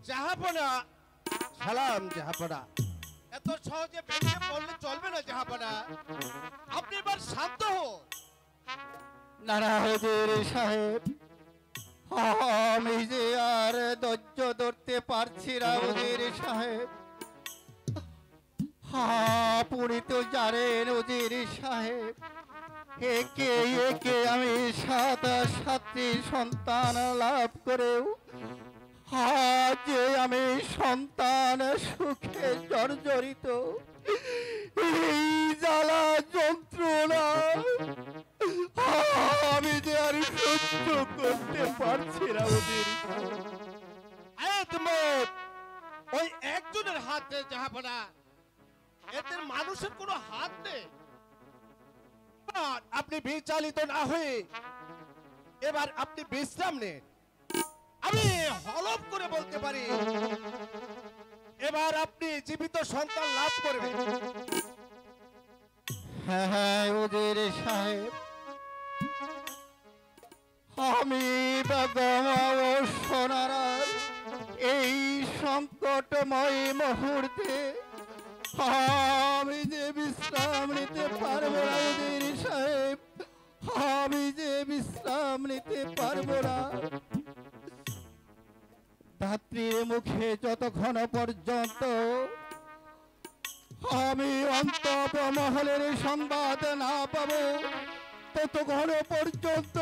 জাহাপনা সালাম জাহাপনা এত সহজে ভেঙে পড়লে চলবে না জাহাপনা আপনি এবার শান্ত হন না না হুজুর সাহেব আমি যে আর ধৈর্য ধরতে পারছি না হুজুর সাহেব আপনি তো জানেন হুজুর সাহেব একে একে আমি ৭টি সন্তান লাভ করেও আজ আমি সন্তান সুখে জর্জরিত এই জ্বালা যন্ত্রণা আমি যে আর সহ্য করতে পারছি না ওদের ওই একজনের হাতে জাহাপনা এদের মানুষের কোনো হাত নেই আপনি বিচলিত না হয়ে এবার আপনি বিশ্রাম নেন আমি হলফ করে বলতে পারি এবার আপনি জীবিত সন্তান লাভ করবেন হ্যাঁ হ্যাঁ ওদের সাহেব আমি বেগম ও সোনারা এই সংকটময় মুহূর্তে আমি যে বিশ্রাম নিতে পারবো না ওদের সাহেব আমি যে বিশ্রাম নিতে পারবো না ধাত্রীর মুখে যতক্ষণ পর্যন্ত আমি অন্তঃমহলের সংবাদ না পাবো ততক্ষণ পর্যন্ত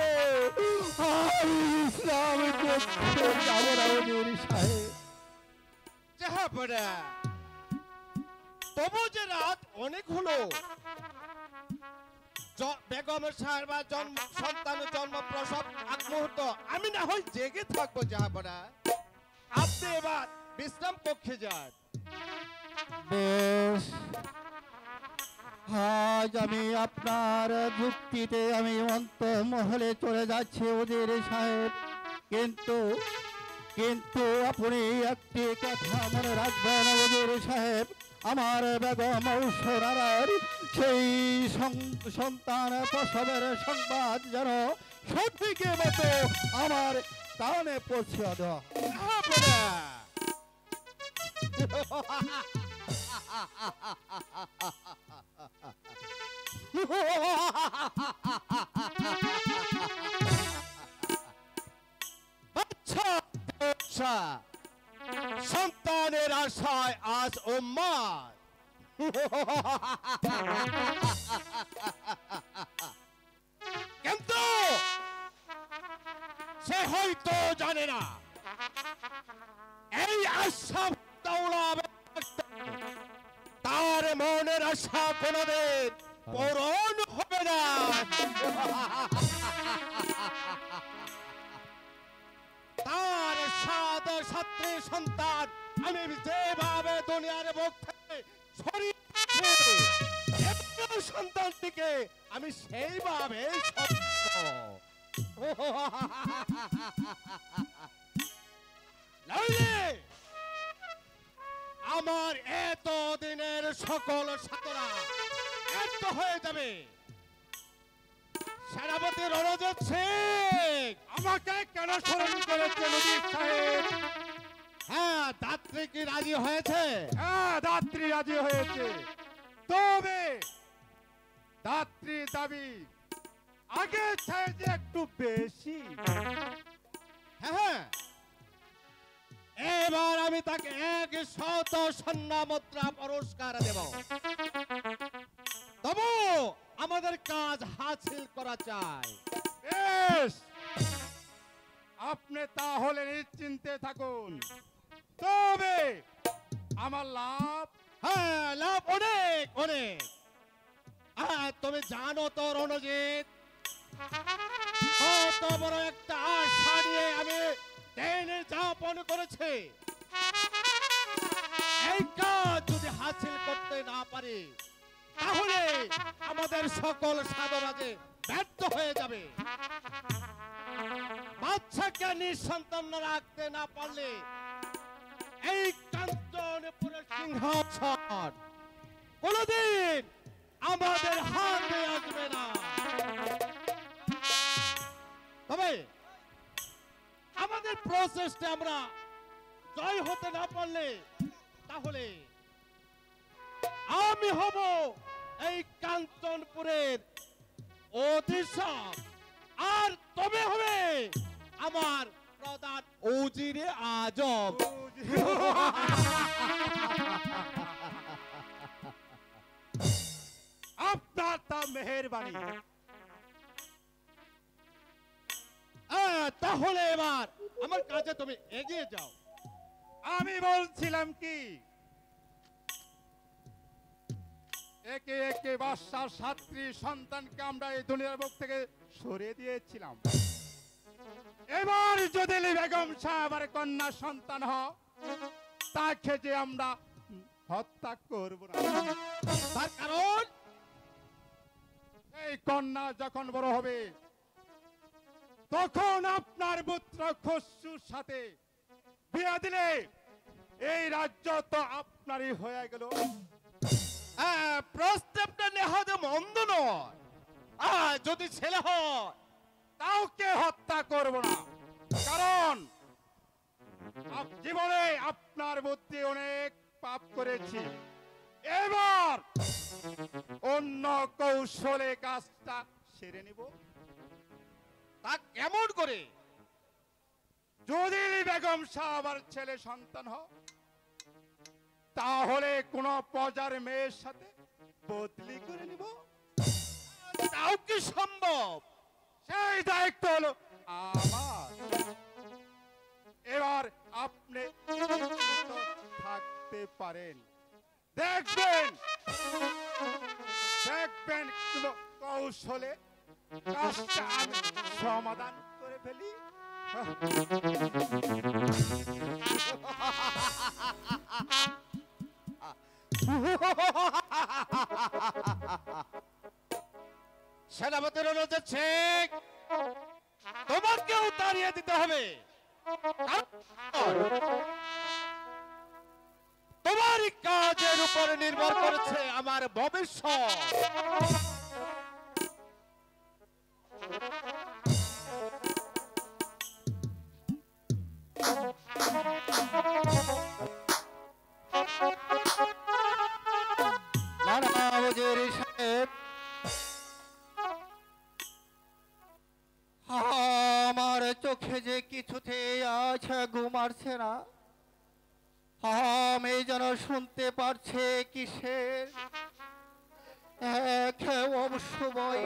আমি বিশ্রাম করতে যাব না ওদের সাহেব জাহাপনা তবু যে রাত অনেক হলো বেগম সাহেবা সন্তানের জন্ম প্রসব আগ মুহূর্ত আমি না হয় জেগে থাকবো জাহাপনা আপনি এবার বিশ্রাম কক্ষে যান বেশ আজ আমি আপনার যুক্তিতে আমি অন্তঃমহলে চলে যাচ্ছি ওদের সাহেব কিন্তু কিন্তু আপনি একটি কথা মনে রাখবেন ওদের সাহেব আমার বেগম সোনারার সেই সন্তান প্রসবের সংবাদ যেন সঠিকের মতো আমার কানে পৌঁছে দেওয়া সন্তানের আশায় আজ উম্মাদ কিন্তু সে হয়তো জানে না এই আশা তার মনের আশা কোনদিন পূরণ হবে না তার ৭ সন্তান আমি যেভাবে দুনিয়ার মুখ থেকে সরিয়ে সন্তানটিকে আমি সেইভাবে আমার এত দিনের সকল সাধনা ব্যর্থ হয়ে যাবে সেনাপতি রণজিৎ সিং আমাকে কেন স্মরণ করেছেন সাহেব হ্যাঁ দাত্রী কি রাজি হয়েছে হ্যাঁ দাত্রী রাজি হয়েছে তবে দাত্রী দাবি আগে চাইতে একটু বেশি হ্যাঁ এবার আমি তাকে ১০০ স্বর্ণ মুদ্রা পুরস্কার দেব তবু আমাদের কাজ হাসিল করা চাই বেশ আপনি তাহলে নিশ্চিন্তে থাকুন। তবে আমার লাভ, হ্যাঁ, লাভ অনেক অনেক। তুমি জানো তো রণজিৎ, কত বড় একটা আশা নিয়ে আমি দিন যাপন করেছি। এই কাজ যদি হাসিল করতে না পারি, তাহলে আমাদের সকল সাধনাতে ব্যর্থ হয়ে যাবে। বাচ্চাকে নিঃসন্তান রাখতে না পারলে এই কাঞ্চনপুরের সিংহাসন কোনদিন আমাদের হাতে আসবে না। তবে আমাদের প্রসেসটা আমরা জয় হতে না পারলে, তাহলে আমি হব এই কাঞ্চনপুরের অধীশক, আর তবে হবে আমার প্রধান উজিরে আজম। আপনার তা মেহেরবানি। তাহলে এবার আমার কাজে তুমি এগিয়ে যাও। আমি বলছিলাম কি, একে একে বাদশার 7টি সন্তানকে আমরা এই দুনিয়ার বুক থেকে সরিয়ে দিয়েছিলাম। এবার যদি বেগম সাহেবের কন্যা সন্তান হয়, তাকে যে আমরা হত্যা করব না। তার কারণ এই কন্যা যখন বড় হবে, তখন আপনার পুত্র খসরুর সাথে বিয়ে দিলে এই রাজ্য তো আপনারই হয়ে গেল। প্রস্তাবটা নেহাত মন্দ নয়। যদি ছেলে হয়, কাউকে হত্যা করব না, কারণ জীবনে আপনার বুদ্ধি অনেক পাপ করেছি। এবার অন্য কৌশলে কাজটা সেরে নিব। তা কেমন করে? যদি বেগম সাহাবার ছেলে সন্তান হয়, তাহলে কোন প্রজার মেয়ের সাথে বদলি করে নিব। তাও কি সম্ভব? সেই দায়িত্ব হলো আমার। এবার আপনি নিশ্চিন্ত থাকতে পারেন। দেখবেন দেখবেন কোন কৌশলে কাজটা আমি সমাধান করে ফেলি। সেনাপতি রণজিৎ সিং, তোমাকেও তাড়িয়ে দিতে হবে। তোমারই কাজের উপরে নির্ভর করেছে আমার ভবিষ্যৎ। আমার চোখে যে কিছুতে আছে ঘুম আসছে না। আমি যেন শুনতে পারছে কিসের এক অবশ্যই।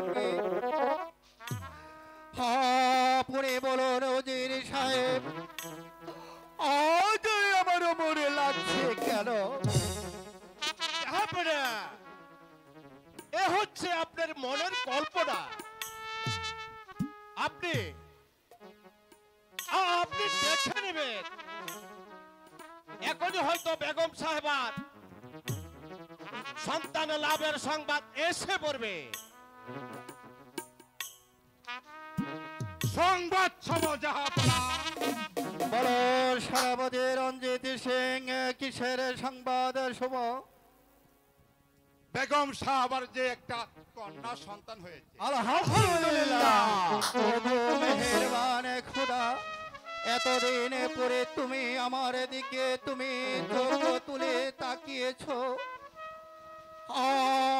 আপনি বলুন উজির সাহেব, আজ আমার মনে লাগছে কেন? এ হচ্ছে আপনার মনের কল্পনা। আপনি দেখে নেবেন, এখনই হয়তো বেগম সাহেবার সন্তান লাভের সংবাদ এসে পড়বে। সংবাদ সমজাহাপনা। বলো সেনাপতি রঞ্জিত সিং, কিসের সংবাদ শুভ? বেগম সাহাবার যে একটা কন্যা সন্তান হয়েছে। আলহামদুলিল্লাহ, ওগো মেহেরবান খোদা, এতদিন পরে তুমি আমার দিকে তুমি চোখ তুলে তাকিয়েছো।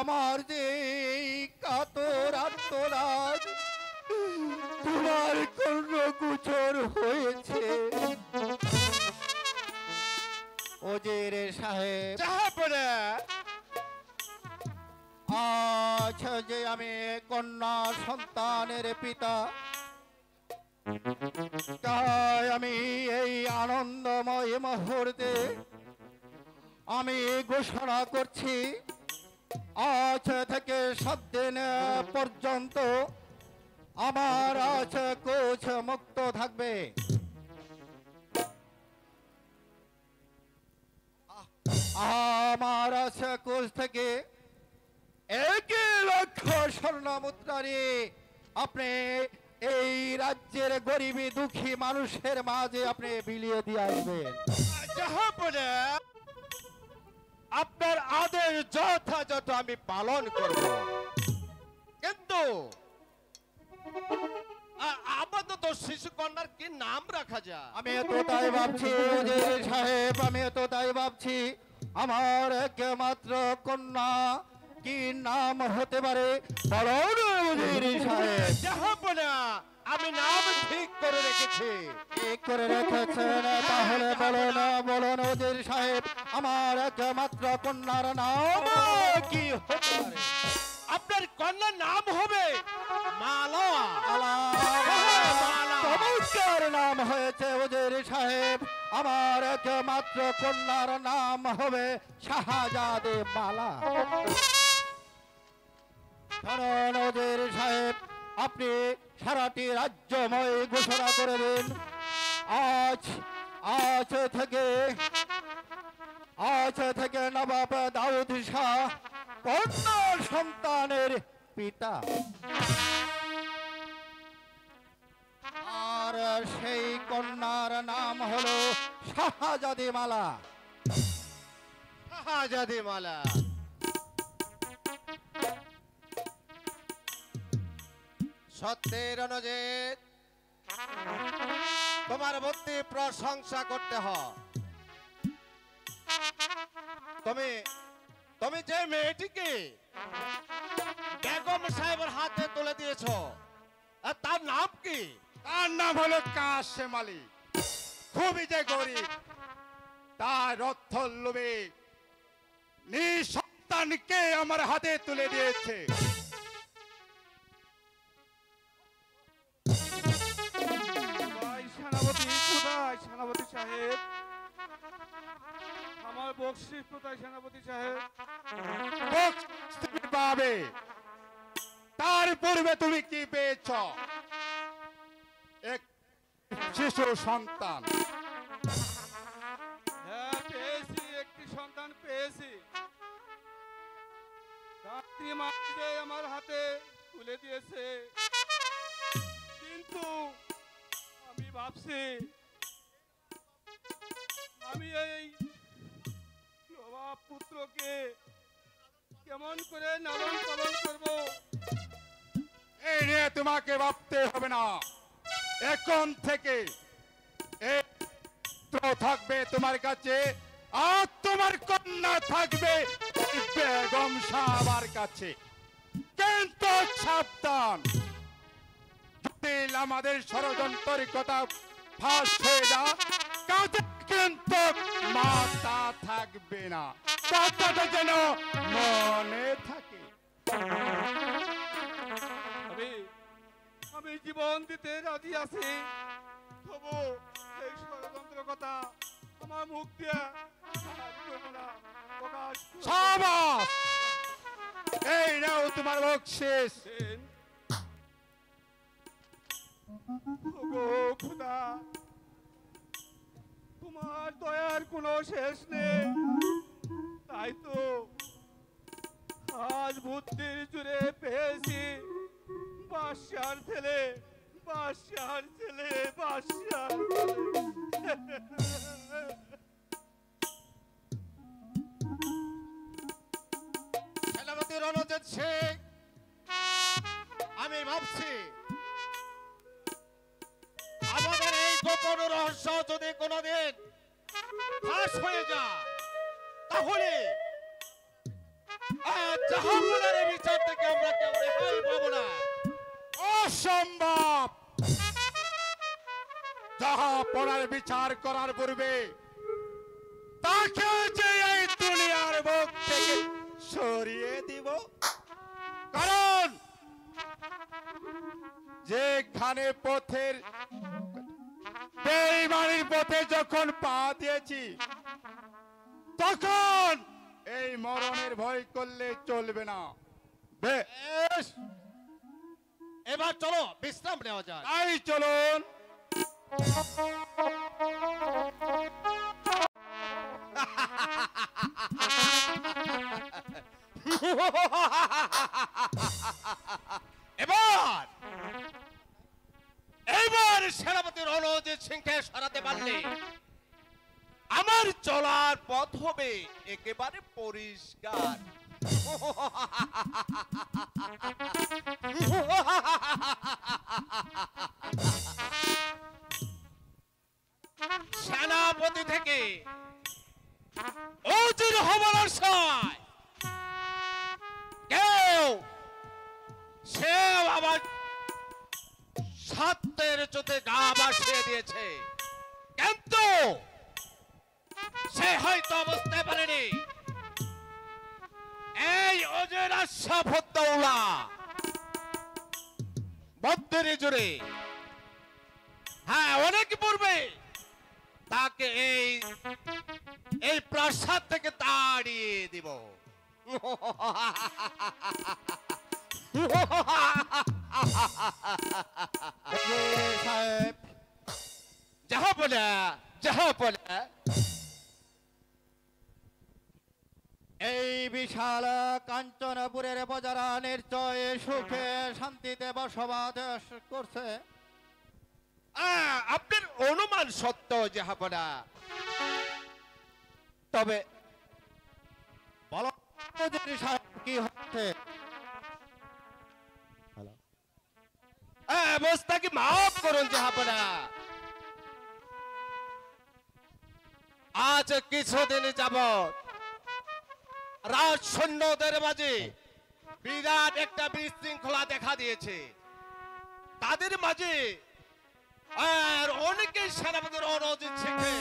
আমার যে কাতর আত্মরাজ তোমার কর্ণকুচর হয়েছে। ওজির সাহেব, আচ্ছা, যে আমি কন্যা সন্তানের পিতা, তাই আমি এই আনন্দময় মুহূর্তে আমি ঘোষণা করছি, আজ থেকে 7 দিন পর্যন্ত আমার আজ কোচ মুক্ত থাকবে। আমার আজ কোচ থেকে 1,00,000 স্বর্ণ মুদ্রা নিয়ে আপনি এই রাজ্যের গরিবী দুঃখী মানুষের মাঝে আপনি বিলিয়ে দিয়ে আসবেন। জাহাপনা, আপনার আদেশ যথাযথ আমি পালন করব, কিন্তু আপাতত শিশু কন্যার কি নাম রাখা যায়? আমি তো তাই ভাবছি ওজির সাহেব, আমি তো তাই ভাবছি আমার একমাত্র কন্যা কি নাম হতে পারে বলুন ওজির সাহেব। জাহাপনা, আমি নাম ঠিক করে রেখেছি। ঠিক করে রেখেছেন, তাহলে বলুন বলুন ওজির সাহেব, আমার একমাত্র কন্যার নাম কি হতে পারে? আপনার কন্যার নাম হবে মালা। মালা। চমৎকার নাম হয়েছে ওজির সাহেব, আমার একমাত্র কন্যার নাম হবে শাহজাদে মালা। শুনুন ওজির সাহেব, আপনি সারাটি রাজ্যময় ঘোষণা করে দিন, আজ থেকে নবাব দাউদ শাহ কন্যা সন্তানের পিতা, আর সেই কন্যার নাম হলো শাহজাদি মালা। শাহজাদি মালা। সত্যের অনুজিত, তোমার বুদ্ধি প্রশংসা করতে হয়। তুমি যে মেয়েটিকে বেগম সাহেবের হাতে তুলে দিয়েছো, আর তার নাম কি? তার নাম হলো কাশেম আলী। খুবই যে গরিব, তার অর্থ লোভে নিঃসন্তানকে আমার হাতে তুলে দিয়েছে। সেনাপতি সাহেব, আমার বকশিস কোথায় সেনাপতি সাহেব? তুমি পাবে, তার পূর্বে তুমি কি পেয়েছ? এক শিশু সন্তান। হ্যাঁ পেয়েছি, একটি সন্তান পেয়েছি। রাত্রি মাঝে আমার হাতে তুলে দিয়েছে, কিন্তু আমি ভাবছি আমি এই নবাব পুত্রকে কেমন করে লালন পালন করব। এই নিয়ে তোমাকে ভাবতে হবে না, এখন থেকে এই পুত্র থাকবে তোমার কাছে, আর তোমার কন্যা থাকবে বেগম সাহাবার কাছে। কিন্তু সাবধান, যদি আমাদের ষড়যন্ত্রের কথা ফাঁস হয়ে যায়, কাজে কিন্তু মাথা থাকবে না, কথাটা যেন মনে থাকে। আমি জীবন দিতে রাজি আছি, তবু এই ষড়যন্ত্র কথা আমার মুখ দিয়ে প্রকাশ সাবাস, এই নাও তোমার বকশিস। ওগো খোদা, তোমার দয়ার কোনো শেষ নেই, তাই তো আজ বুদ্ধির জুড়ে পেয়েছি বাদশার ছেলে, বাদশার ছেলে, বাদশার সেনাপতি রণজিৎ সিং, আমি ভাবছি আমাদের এই গোপন রহস্য যদি কোনোদিন ফাঁস হয়ে যায়, তাহলে জাহাঙ্গীরের বিচার থেকে আমরা কেউ রেহাই পাবো না। অসম্ভব, জাহাপনার বিচার করার পূর্বে তাকে যে এই দুনিয়ার বুক থেকে সরিয়ে দিব, কারণ যেখানে পথের পথে যখন পা দিয়েছি তখন এই মরণের ভয় করলে চলবে না। বেশ, এবার চলো বিশ্রাম নেওয়া যায়। তাই চলুন। এবার এবার সেনাপতি রণজিৎ সিংকে সরাতে পারলে আমার চলার পথ হবে একেবারে পরিষ্কার। সেনাপতি থেকে অজির হবার আশায় কেউ সেও আবার সত্যের চোখে গা ভাসিয়ে দিয়েছে, কিন্তু সে হয়তো বুঝতে পারেনি এই অজের আশরাফুদ্দৌলা বদ্রের জুড়ে, হ্যাঁ অনেক পূর্বে তাকে এই প্রাসাদ থেকে তাড়িয়ে দিব। সাহেব, যাহা বলে এই বিশাল কাঞ্চনপুরের প্রজারা নিশ্চয় সুখে শান্তিতে বসবাস করছে। আপনার অনুমান সত্য যাহাপনা, তবে বলো অজির সাহেব, কি হচ্ছে? অবস্থাকে মাফ করুন যাহাপনা। আজ কিছুদিন যাবৎ রাজ সৈন্যদের মাঝে বিরাট একটা বিশৃঙ্খলা দেখা দিয়েছে। তাদের মাঝে আর অনেকে সেনাপতির রণজিৎ সিংকে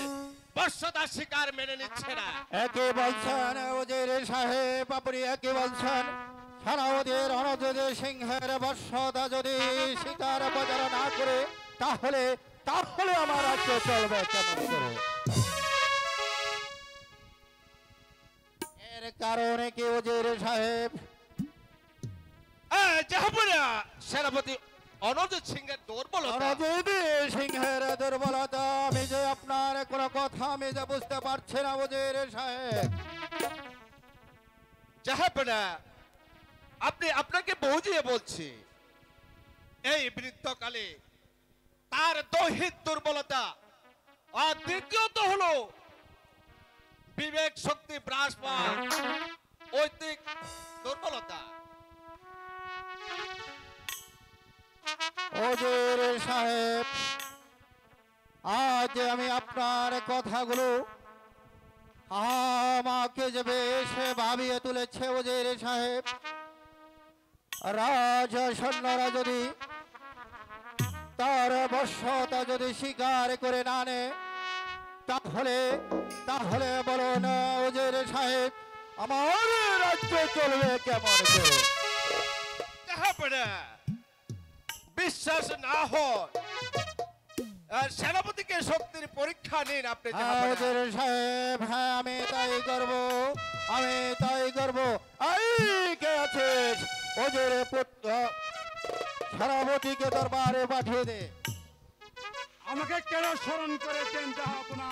বর্ষতা শিকার মেনে নিচ্ছে না। একে বলছেন অজির সাহেব, আপনি একে বলছেন সেনাপতির রণজিৎ সিংহের বর্ষতা যদি শিকার বজার না করে তাহলে তাহলে আমার রাজ্য চলবে কেমন করে? এর কারণে কি অজির সাহেব? যাহাপনা সেনাপতি রণজিৎ সিংহের দুর্বলতা। রণজিৎ সিংহের দুর্বলতা আমি যে আপনার কোনো কথা আমি যে বুঝতে পারছি না অজির সাহেব। যাহাপনা আপনাকে বুঝিয়ে বলছি, এই বৃদ্ধকালে তার দৈহিক দুর্বলতা, আর দ্বিতীয়ত হলো বিবেক শক্তি হ্রাস পাওয়া, ঐতিক দুর্বলতা। অজির সাহেব, আজ আমি আপনার কথাগুলো আমাকে যে বেশ ভাবিয়ে তুলেছে অজির সাহেব। রাজ সৈন্যরা যদি তার বর্ষতা যদি স্বীকার করে না নেয় তাহলে তাহলে বলুন অজির সাহেব, আমার রাজ্য চলবে কেমন করে? যাহাপনা বিশ্বাস না হয় সেনাপতিকে শক্তির পরীক্ষা নিন আপনি। যাহাপনা অজির সাহেব, হ্যাঁ আমি তাই করব, আমি তাই করব। এই কে আছিস? অজির পুত্র সেনাপতিকে দরবারে পাঠিয়ে দে। আমাকে কেন স্মরণ করেছেন জাহাপনা?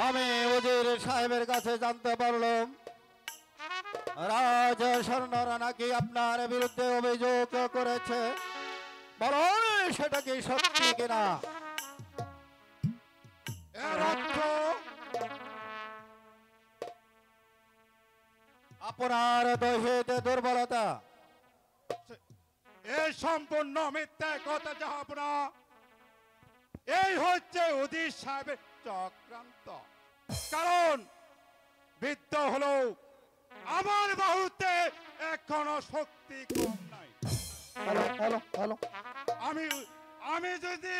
আমি অজির সাহেবের কাছে জানতে পারলাম রাজ সৈন্যরা নাকি আপনার বিরুদ্ধে অভিযোগ করেছে। বলুন সেটা কি সত্যি কিনা? এর অর্থ আপনার দৈহিক দুর্বলতা। এই সম্পূর্ণ মিথ্যা কথা জাহাপনা। এই হচ্ছে অজির সাহেবের চক্রান্ত। কারণ বৃদ্ধ হলো আমার বাহুতে এখনো শক্তি কম নাই। হ্যালো হ্যালো হ্যালো, আমি আমি যদি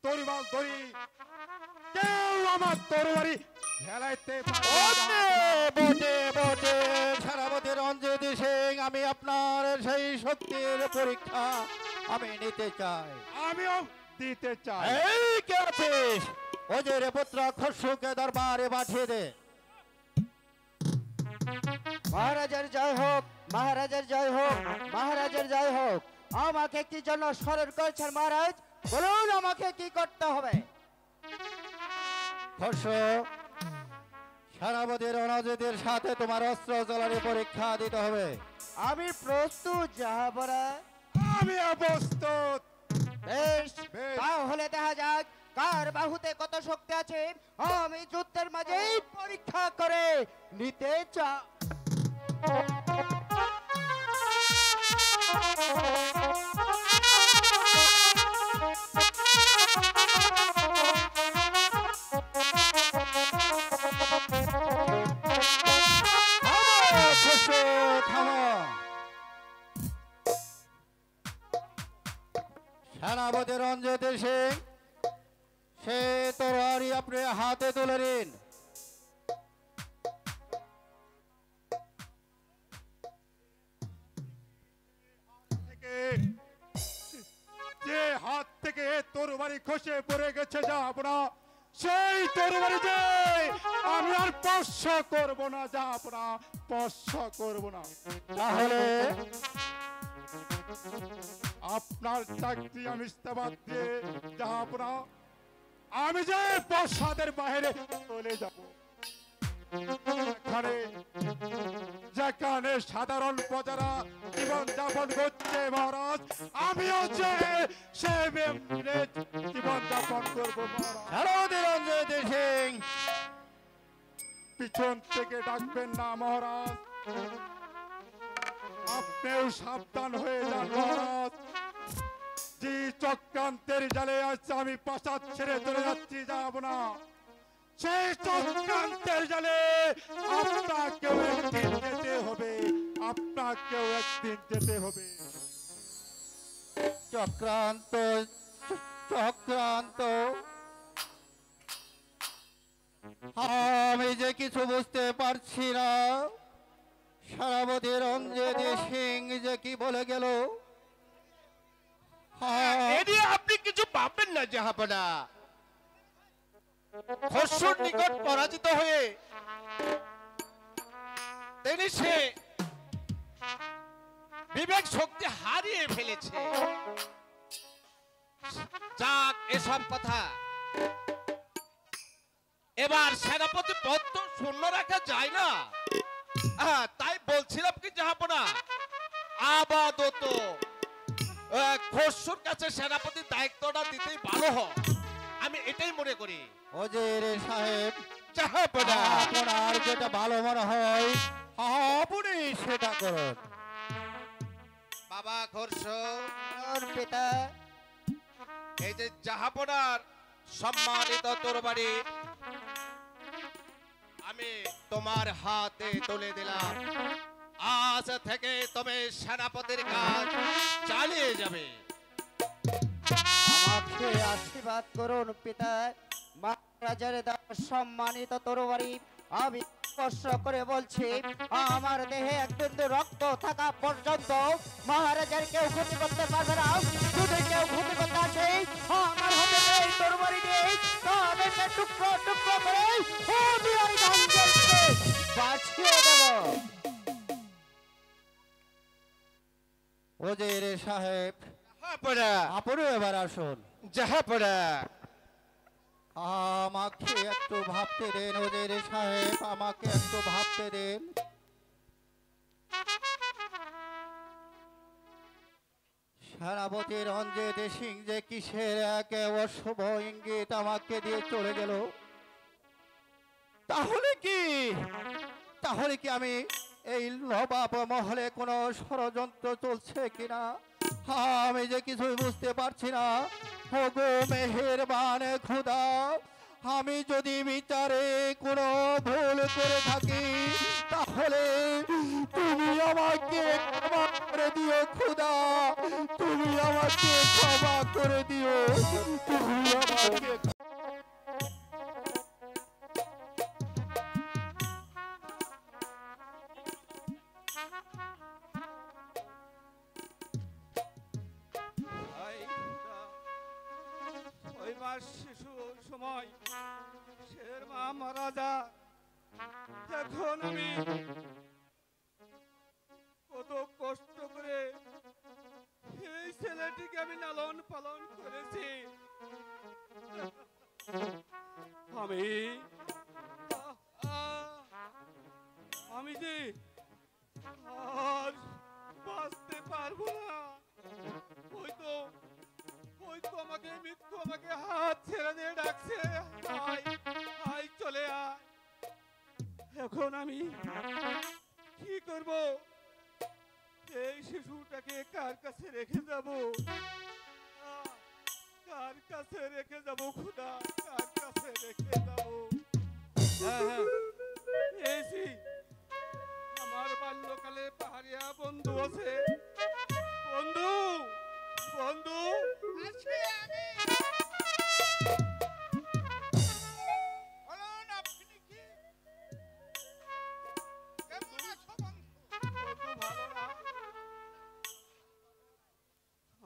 তরবাল ধরি, কেউ আমার তরবারি ফেলাইতে পারবে না। বটে বটে সেনাপতি রণজিৎ সিং, আমি আপনার সেই শক্তির পরীক্ষা আমি নিতে চাই। আমিও দিতে চাই। এই কে আছিস? ওজির পুত্র খসরুকে দরবারে পাঠিয়ে দে। মহারাজের জয় হোক, মহারাজের জয় হোক, মহারাজের জয় হোক। আমাকে কি জন্য স্মরণ করছেন মহারাজ? বলুন আমাকে কি করতে হবে? খসরু, সেনাপতি রণজিতের সাথে তোমার অস্ত্র চালানি পরীক্ষা দিতে হবে। আমি প্রস্তুত যাহাবরা। আমি প্রস্তুত। বেশ, বেশ। তাহলে দেখা যাক কার বাহুতে কত শক্তি আছে। আমি যুদ্ধের মাঝেই পরীক্ষা করে নিতে চাই। থামো, খসরু, থামো। সেনাপতি রণজিৎ সিং, সে তরবারি আপনি হাতে তুলে নিন। থেকে যে হাত থেকে তরবারি খসে পড়ে গেছে জাহাপনা, সেই তরবারি যে আমি আর স্পর্শ করব না জাহাপনা, স্পর্শ করব না। তাহলে আপনার চাকরি আমি ইস্তফা দিয়ে জাহাপনা, আমি যে প্রাসাদের বাইরে চলে যাব। এখানে যেখানে সাধারণ প্রজারা জীবন যাপন করছে মহারাজ, আমিও যে সে জীবন যাপন করবো মহারাজ। সেনাপতি রণজিৎ সিং, পিছন থেকে ডাকবেন না মহারাজ, আপনিও সাবধান হয়ে যান মহারাজ। যে চক্রান্তের জালে আজ আমি প্রাসাদ ছেড়ে চলে যাচ্ছি, যাব না। সেই চক্রান্তের জালে আপনাকেও একদিন যেতে হবে, আপনাকেও একদিন যেতে হবে। চক্রান্ত, চক্রান্ত, আমি যে কিছু বুঝতে পারছি না। সেনাপতি রণজিৎ সিং যে কি বলে গেল। এ নিয়ে আপনি কিছু ভাববেন না জাহাপনা। খসরুর নিকট পরাজিত হয়ে তিনি সে বিবেক শক্তি হারিয়ে ফেলেছে। যাক, এসব কথা এবার সেনাপতি পদ তো শূন্য রাখা যায় না। তাই বলছিলাম কি জাহাপনা, আপাতত খসরুর কাছে সেনাপতির দায়িত্বটা দিতেই ভালো হয়, আমি এটাই মনে করি। ওজির সাহেব, জাহাপনা, আপনার যেটা ভালো মনে হয় আপনি সেটা করুন। বাবা খসরু, ওর পিতা, এই যে জাহাপনার সম্মানিত তরবারি আমি তোমার হাতে তুলে দিলাম। আজ থেকে তুমি সেনাপতির কাজ চালিয়ে যাবে। আমাকে আশীর্বাদ করুন পিতা। মহারাজের দেওয়া সম্মানিত তরবারি আমি স্পর্শ করে বলছি, আমার দেহে এক বিন্দু রক্ত থাকা পর্যন্ত মহারাজের কেউ ক্ষতি করতে পারবে না। যদি কেউ ক্ষতি করতে আসে, আমার হাতে এই তরবারি দিয়ে তাদেরকে টুকরো টুকরো করে আমি ওই ধ্বংসকে বাঁচিয়ে দেব। ওজির সাহেব, জাহাপনা, আপনি এবার আসুন। জাহাপনা, আমাকে একটু ভাবতে দেন ওজির সাহেব, আমাকে একটু ভাবতে দেন। সেনাপতি রণজিৎ সিং যে কিসের এক অশুভ ইঙ্গিত আমাকে দিয়ে চলে গেল। তাহলে কি আমি এই নবাব মহলে কোনো ষড়যন্ত্র চলছে কিনা আমি যে কিছুই বুঝতে পারছি না। ওগো মেহেরবান খোদা, আমি যদি বিচারে কোনো ভুল করে থাকি তাহলে তুমি আমাকে ক্ষমা করে দিও খোদা, তুমি আমাকে ক্ষমা করে দিও, তুমি আমাকে আমার শিশু সময় শের মা মারা যায়, এখন আমি কত কষ্ট করে এই ছেলেটিকে আমি লালন পালন করেছি। আমি আমি যে আর বাঁচতে পারবো না। হয়তো হয়তো আমাকে মৃত্যু আমাকে হাত ছেড়ে দিয়ে ডাকছে, আয় আয় চলে আয়। এখন আমি কি করব? এই শিশুটাকে কার কাছে রেখে যাব? কার কাছে রেখে যাব খোদা, কার কাছে রেখে যাব? এসি আমার বাল্যকালে পাহাড়িয়া বন্ধু আছে। বন্ধু বন্ধু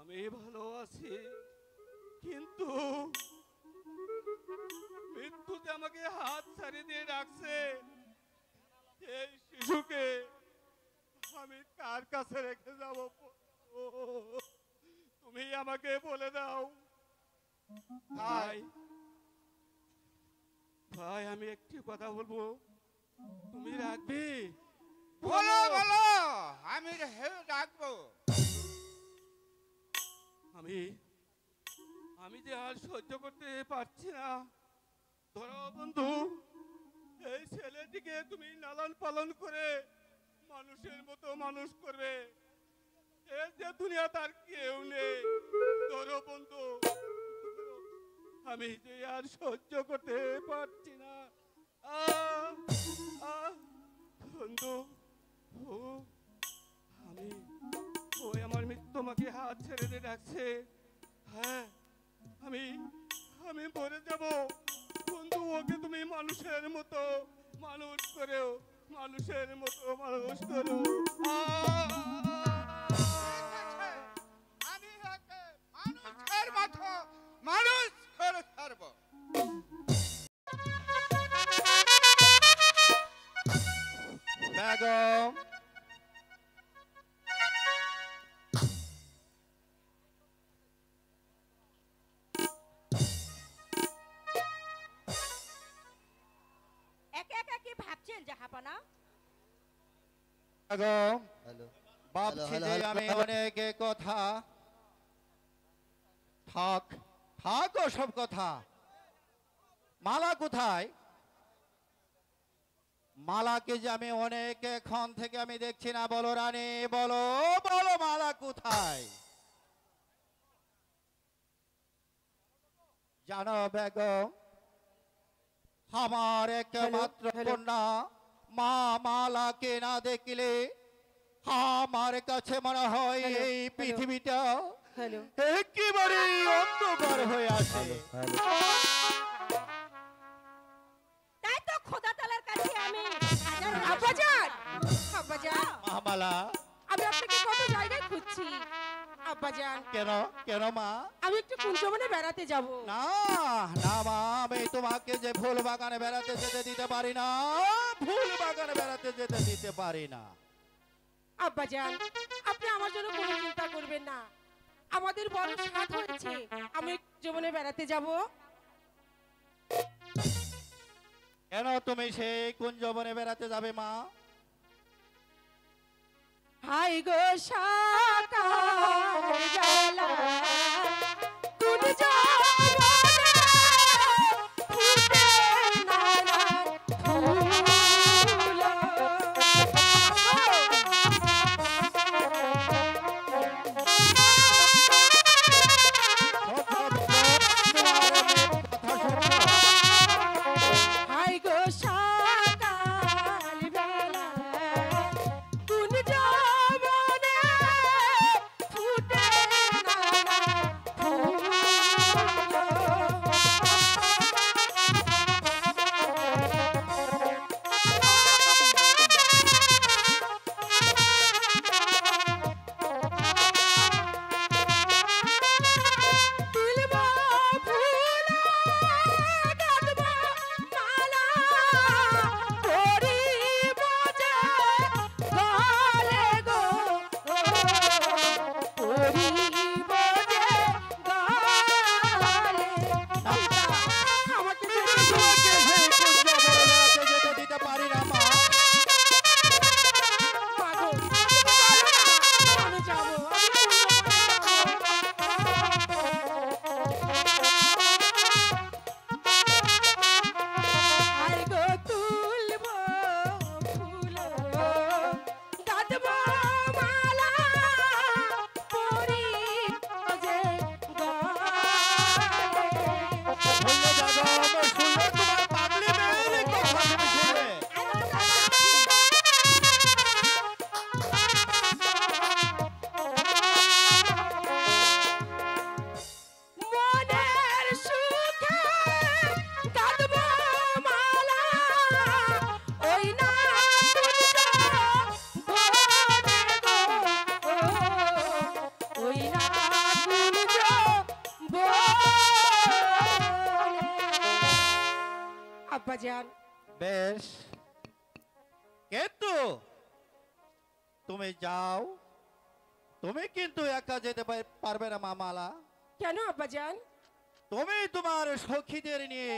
আমি ভালো আছি, কিন্তু মৃত্যুতে আমাকে হাত ছাড়িয়ে দিয়ে ডাকছে। এই শিশুকে আমি কার কাছে রেখে যাব? তুমি আমাকে বলে দাও। ভাই ভাই আমি একটি কথা বলবো, তুমি রাখবে? বলো বলো, আমি রাখবো। আমি আমি যে আর সহ্য করতে পারছি না। ধরো বন্ধু, এই ছেলেটিকে তুমি লালন পালন করে মানুষের মতো মানুষ করবে। এর যে দুনিয়া তার কেউ নেই। ধরো বন্ধু, আমি যে আর সহ্য করতে পারছি না। বন্ধু, আমি ওই আমার মৃত্যু আমাকে হাত ছেড়ে দিয়ে ডাকছে। হ্যাঁ, আমি আমি মরে যাব। বন্ধু, ওকে তুমি মানুষের মতো মানুষ করো, মানুষের মতো মানুষ করো। আমি ওকে মানুষের মতো মানুষ করে ছাড়বো। বেগম, একা একা কি ভাবছেন জাহাপানা? বেগম, হ্যালো ভাবছি হ্যালো, যে হ্যালো, আমি হ্যালো। অনেক কথা। থাক থাক ওসব কথা। মালা কোথায়? মালাকে যে আমি অনেকক্ষণ থেকে আমি দেখছি না। বলো রানী, বলো বলো, মালা কোথায়? জানো বেগম, আমার একমাত্র কন্যা মা মালাকে না দেখলে আমার কাছে মনে হয় এই পৃথিবীটা হ্যালো একেবারে অন্ধকার হয়ে আসে। তাই তো খোদা তাআলার কাছে আমি আব্বাজান আব্বাজান মামালা, আমি আপনাকে কত জায়গায় খুঁজছি আব্বাজান। কেন কেন মা? আমি একটু কুঞ্জবনে বেড়াতে যাব। না না মা, আমি তোমাকে যে ফুল বাগানে বেড়াতে যেতে দিতে পারি না। ফুল বাগানে বেড়াতে যেতে দিতে পারি না। আব্বাজান, আপনি আমার জন্য কোনো চিন্তা করবেন না। আমাদের বড় সাথ হয়েছে, আমি কুঞ্জবনে বেড়াতে যাব। কেন তুমি সেই কুঞ্জবনে বেড়াতে যাবে মা? হাই গো সকাল বেলা কুঞ্জবনে ফুটে নানান ফুল। হাই গো সকাল বেলা কুঞ্জবনে ফুটে নানান আব্বাজান। বেশ, কিন্তু তুমি যাও, তুমি কিন্তু একা যেতে পারবে না মামালা। কেন আব্বাজান? তুমি তোমার সখীদের নিয়ে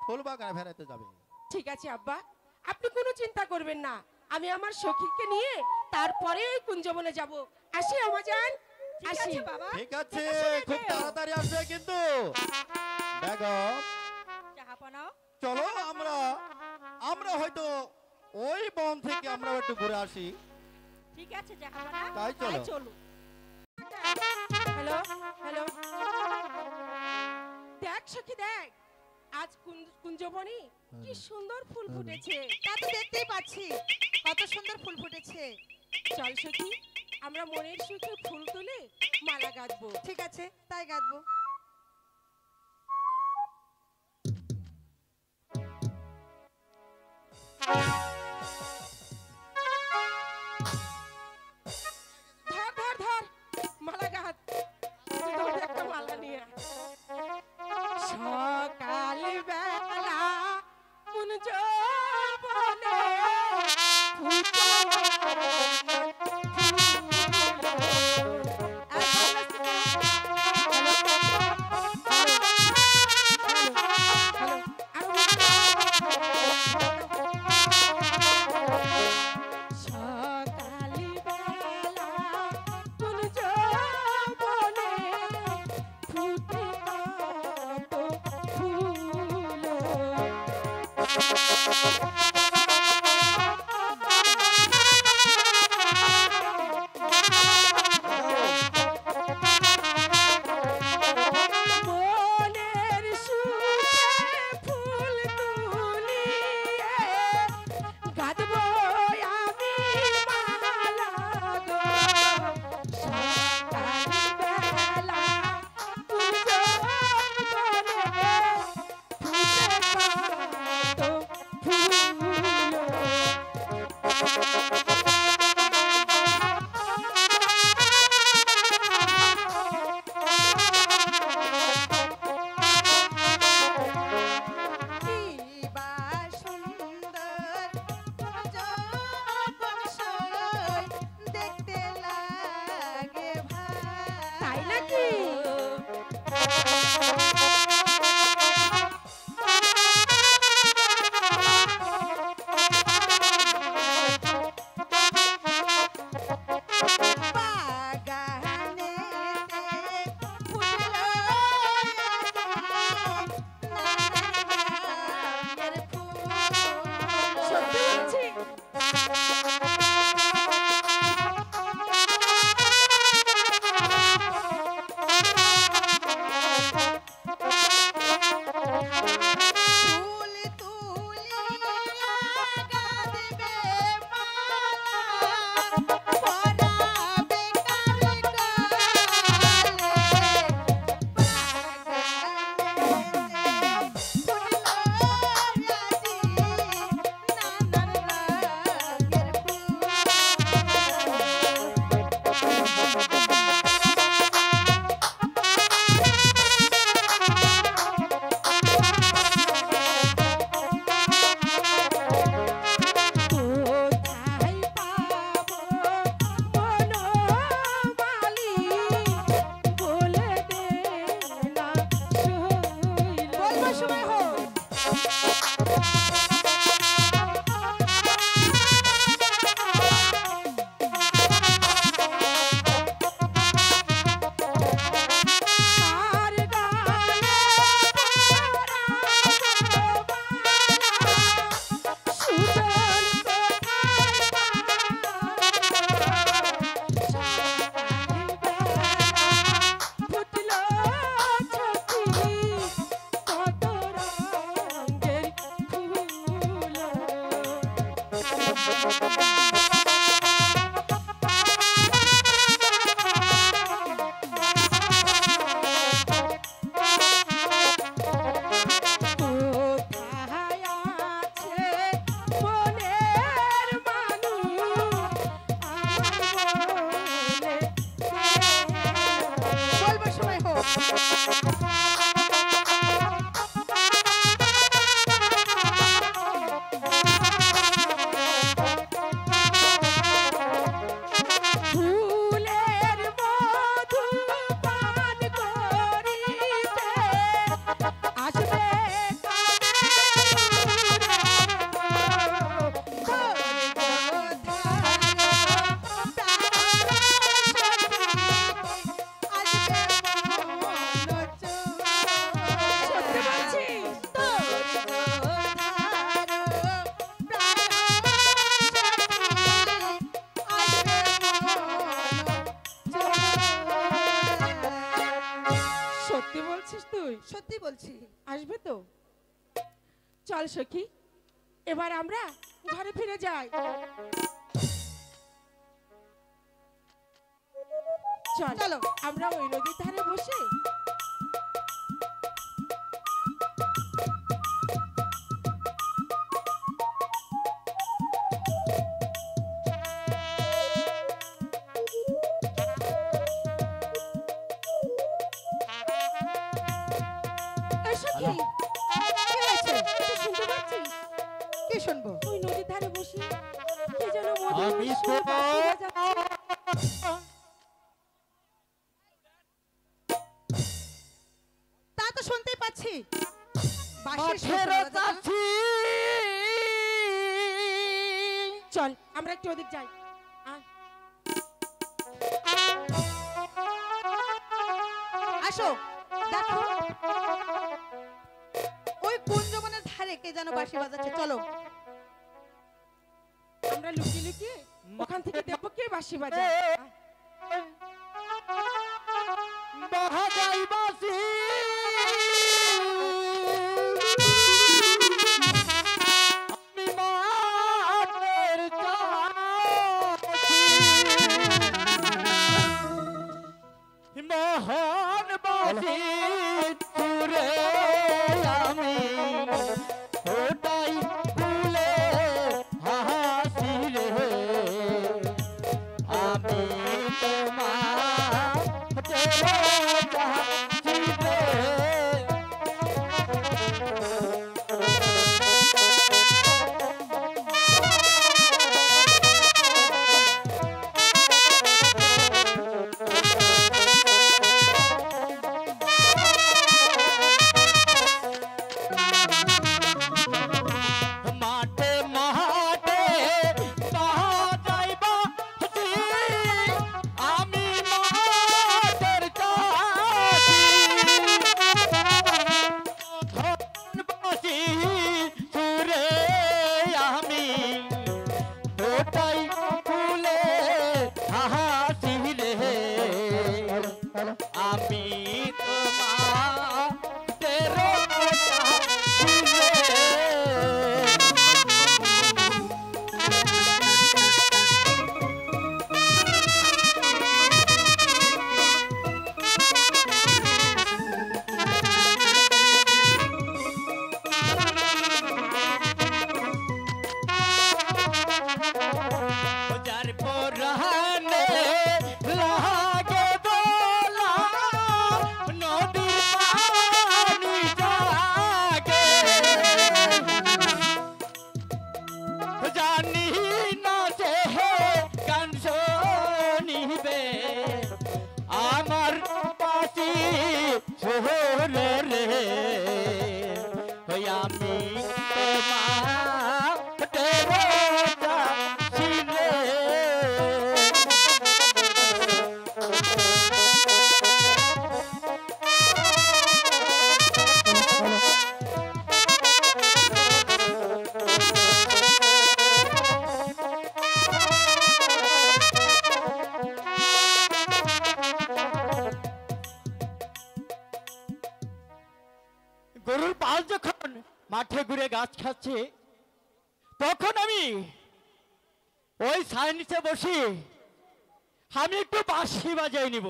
ফুলবাগানে বেড়াতে যাবে। ঠিক আছে আব্বা, আপনি কোনো চিন্তা করবেন না, আমি আমার সখীকে নিয়ে তারপরে ওই কুঞ্জবনে যাব। আসি আব্বাজান, আসি বাবা। ঠিক আছে, খুব তাড়াতাড়ি আসবে কিন্তু। বেগম, চলো আমরা হয়তো ওই বন থেকে আমরা একটু ঘুরে আসি। ঠিক আছে জাহাপানা, তাই চলো। চলো। হ্যালো হ্যালো, দেখ সখী দেখ, আজ কুঞ্জবনে কি সুন্দর ফুল ফুটেছে। তা তো দেখতেই পাচ্ছি, কত সুন্দর ফুল ফুটেছে। চল সখী, আমরা মনের সুখে ফুল তুলে মালা গাঁথবো। ঠিক আছে, তাই গাঁথবো। ধর ধর ধর, মালা গাঁথ। তুই তোর একটা মালা নিয়ে আয়। সকাল বেলা কুঞ্জবনে মনের সুখে ফুল তুলিয়ে গাঁথবো আমি মালা গো। সকালবেলা কুঞ্জবনে ফুটে সত্যি বলছিস তুই? সত্যি বলছি। আসবে তো? চল সখী, এবার আমরা ঘরে ফিরে যাই। চল চলো। আমরা ওই নদীর ধারে বসে এই সখী, কি হয়েছে? তুই শুনতে পাচ্ছিস? কি শুনবো? ওই নদীর ধারে বসে কে যেন মধুর আমি সুরে তো- বাঁশি বাজাচ্ছে। তা তো শুনতেই পাচ্ছি। বাঁশির সুর মাঠের শোনা যাচ্ছে না? চাষি চল আমরা একটু ওদিক যাই। আয়। আসো, দেখো ওই কুঞ্জবনের ধারে কে যেন বাঁশি বাজাচ্ছে। চলো। আমরা লুকিয়ে লুকিয়ে ওখান থেকে দেখবো কে বাঁশি বাজায়। আয়। বাহাজাই বাসি আমি মাঠের চাষি মহান বাসি সুরে আমি ওটাই ভুলে হাসি রে আমি তোমার চাষি রে। মাঠে মাঠে বাজাইবা আমি মাঠের চাষি ধনবাসী সুরে আমি ওটাই ফুলে হাসি রে আমি তোমার চাষি রে। যার পরানে লাগে দোলা নদীর পানি জাগে জানি না যে গান শুনিবে আমার পাশি শোলে রে ওই আমি তোমার চাষি রে। গরুর পাল যখন মাঠে ঘুরে গাছ খাচ্ছে তখন আমি ওই সাইন্সে বসি আমি একটু বাঁশি বাজাই নিব।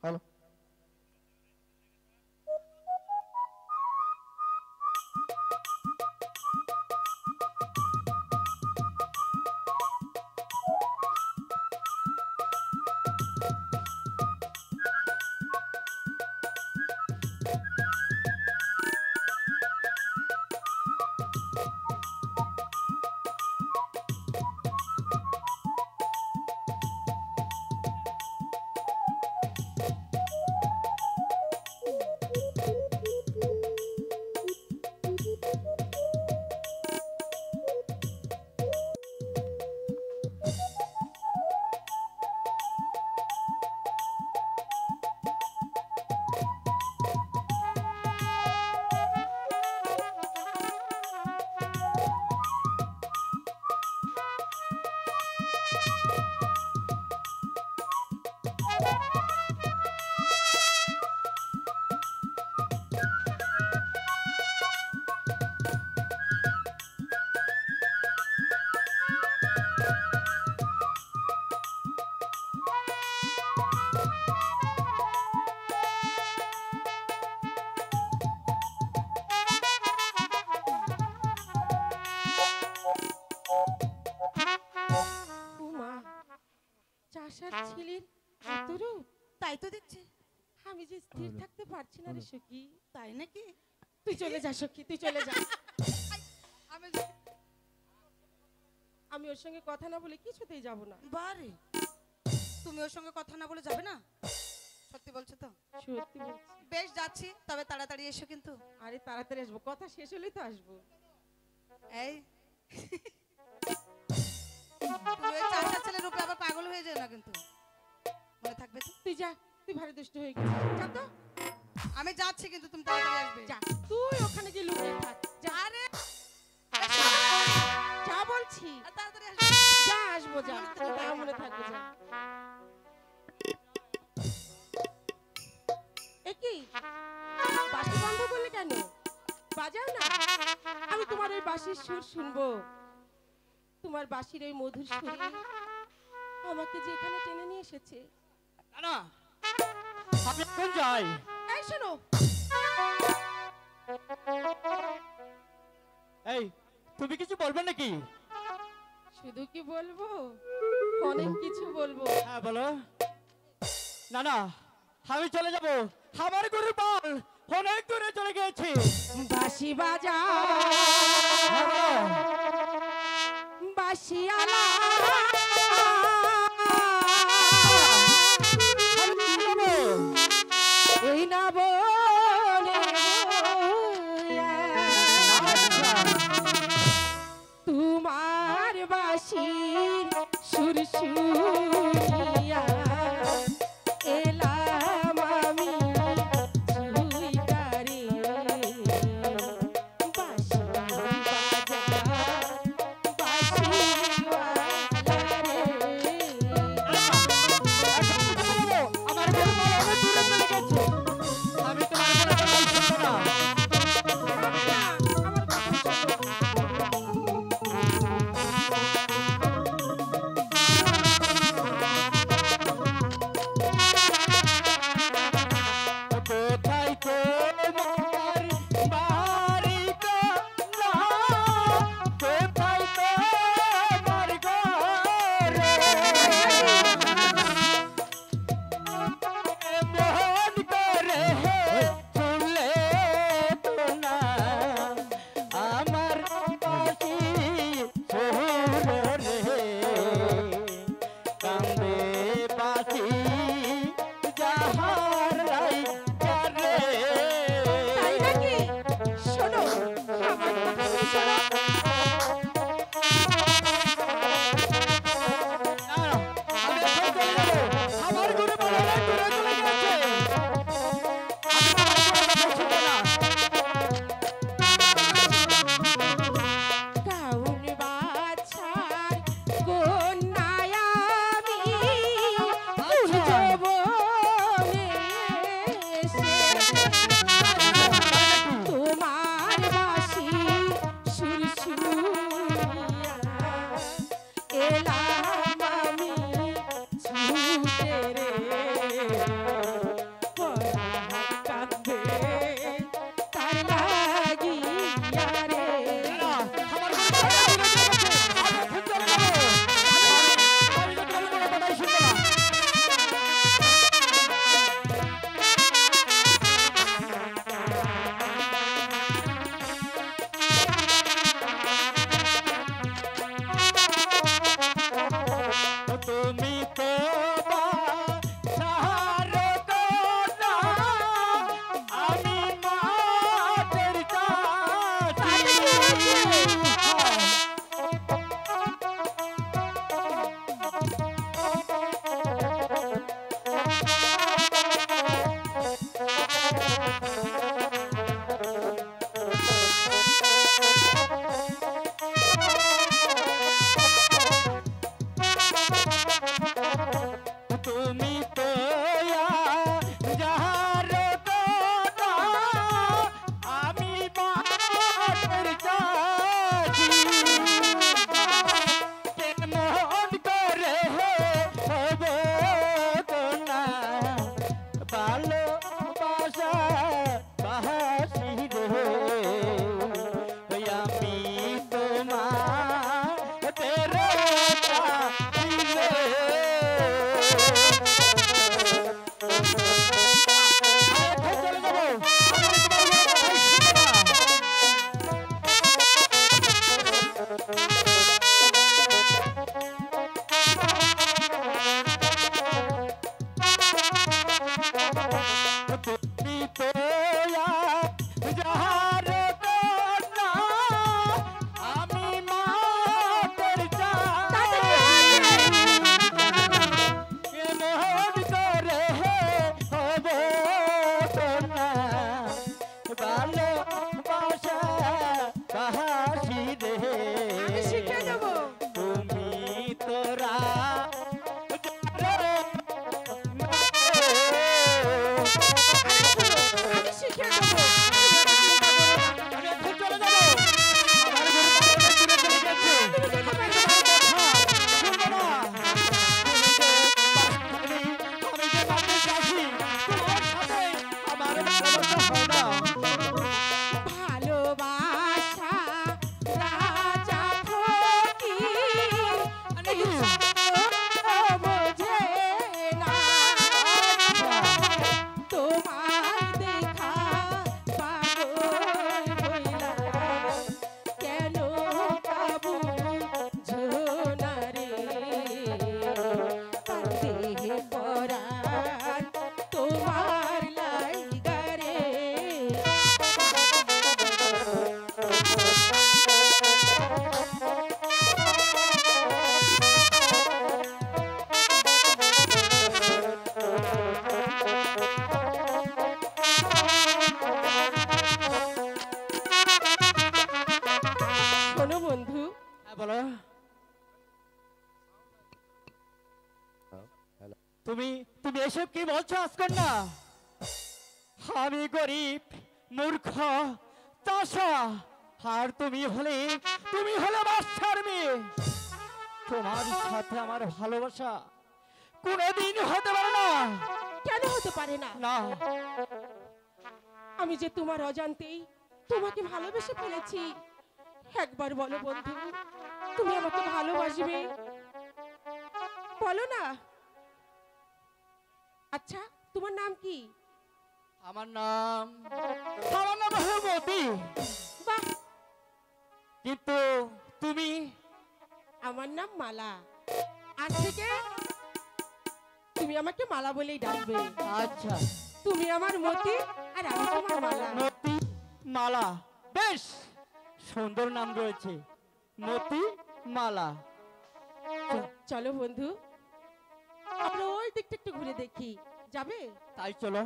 হ্যালো চাষার ছেলের এত রূপ, তাই তো দেখছি। আমি যে স্থির থাকতে পারছি না রে সখী। তাই নাকি? তুই চলে যা সখী, তুই চলে যা। আমি আমি ওর সঙ্গে কথা না বলে কিছুতেই যাব না। বারে, তুমি ওর সঙ্গে কথা না বলে যাবে না? সত্যি বলছো তো? সত্যি বলছি। বেশ, যাচ্ছি, তবে তাড়াতাড়ি এসো কিন্তু। আরে তাড়াতাড়ি আসবো, কথা শেষ হলেই তো আসবো। এই তুমি ওই চাষার ছেলের রূপে আবার পাগল হয়ে যেও না কিন্তু, মনে থাকবে তো? তুই যা, তুই ভারী দুষ্ট হয়ে গেছিস, যা তো। আমি যাচ্ছি কিন্তু তুমি তাড়াতাড়ি আসবে। যা, তুই ওখানে গিয়ে লুকিয়ে থাক। যা, আরে যা বলছি। তাড়াতাড়ি আসবে। যা, আসবো, যা, যা, মনে থাকবে, যা। এ কি বাঁশি বন্ধ করলে কেন? বাজাও না, আমি তোমার ওই বাঁশির সুর শুনবো। তোমার বাঁশির ওই মধুর সুরে আমাকে যে এখানে টেনে নিয়ে এসেছে। না আমি এখন যাই। এই শোনো, এই তুমি কিছু বলবে নাকি? শুধু কি বলবো, অনেক কিছু বলবো। হ্যাঁ বলো। না না আমি চলে যাব, আমার গরুর পাল অনেক দূরে চলে গিয়েছে। বাঁশি বাজা, হ্যাঁ, বলো। বাঁশি আলা, আমি চলে যাবো। এই না বনে আচ্ছা। তোমার বাঁশির সুর শুনিয়া এলাম আমি ছুঁইটারে। বাঁশি বাজা, বাঁশিওয়ালা রে। আমার গরুর পাল অনেক দূরে চলে গেছে। আমি তোমার কোনো কথাই শুনবো না। আমার কথা শোনো। কোথায় তোমার বাড়ি গো? না, কোথায় তোমার ঘর? মন করে শুনলে তো না আমার বাঁশি সুর রে, কান্দে বাঁশি যাহার রাইতে। তাই নাকি? শোনো, আমার কথা শোনো। আমি এখন চলে যাবো, আমার গরু পাল অনেক দূরে চলে গেছে। আমি তোমার কোনো কথা শুনবো না। কাউন বাছার কন্যায় আমি কুঞ্জবনে এসে তোমার বাঁশি সুর শুনিয়া এলাম আমি ছুটে রে। পরাণ কাঁদে তার লাগিয়া রে। আমার গরু পাল অনেক দূরে চলে গেছে। আমি এখন চলে যাবো। আমি তো তোমার কোনো কথাই শুনবো না। তুমি তো বাসার কোনা, আমি মাটির চাষি। তুমি তো যাহার কোনা, আমি মাটির চাষি। মন করে হবো কোনা, ভালোবাসা বাহাসি রে। আমি তোমার তেরো চাষি রে। তুমি তুমি এসব কি বলছো আসকন্যা? আমি গরিব, মূর্খ, চাষা, আর তুমি হলে বাদশার মেয়ে। তোমার সাথে আমার ভালোবাসা কোনোদিন হতে পারে না। কেন হতে পারে না? না, আমি যে তোমার অজান্তেই তোমাকে ভালোবেসে ফেলেছি। একবার বলো বন্ধু, তুমি আমাকে ভালোবাসবে? বলো না। আচ্ছা, তোমার নাম কি? আমার নাম হলো মতি। বাহ, কিন্তু তুমি? আমার নাম মালা। আজ থেকে তুমি আমাকে মালা বলেই ডাকবে। আচ্ছা, তুমি আমার মতি আর আমি তোমার মালা। মতি, মালা, বেশ সুন্দর নাম রয়েছে, মতি, মালা। চলো বন্ধু, আমরা ওই দিকটা একটু ঘুরে দেখি। যাবে? তাই চলো।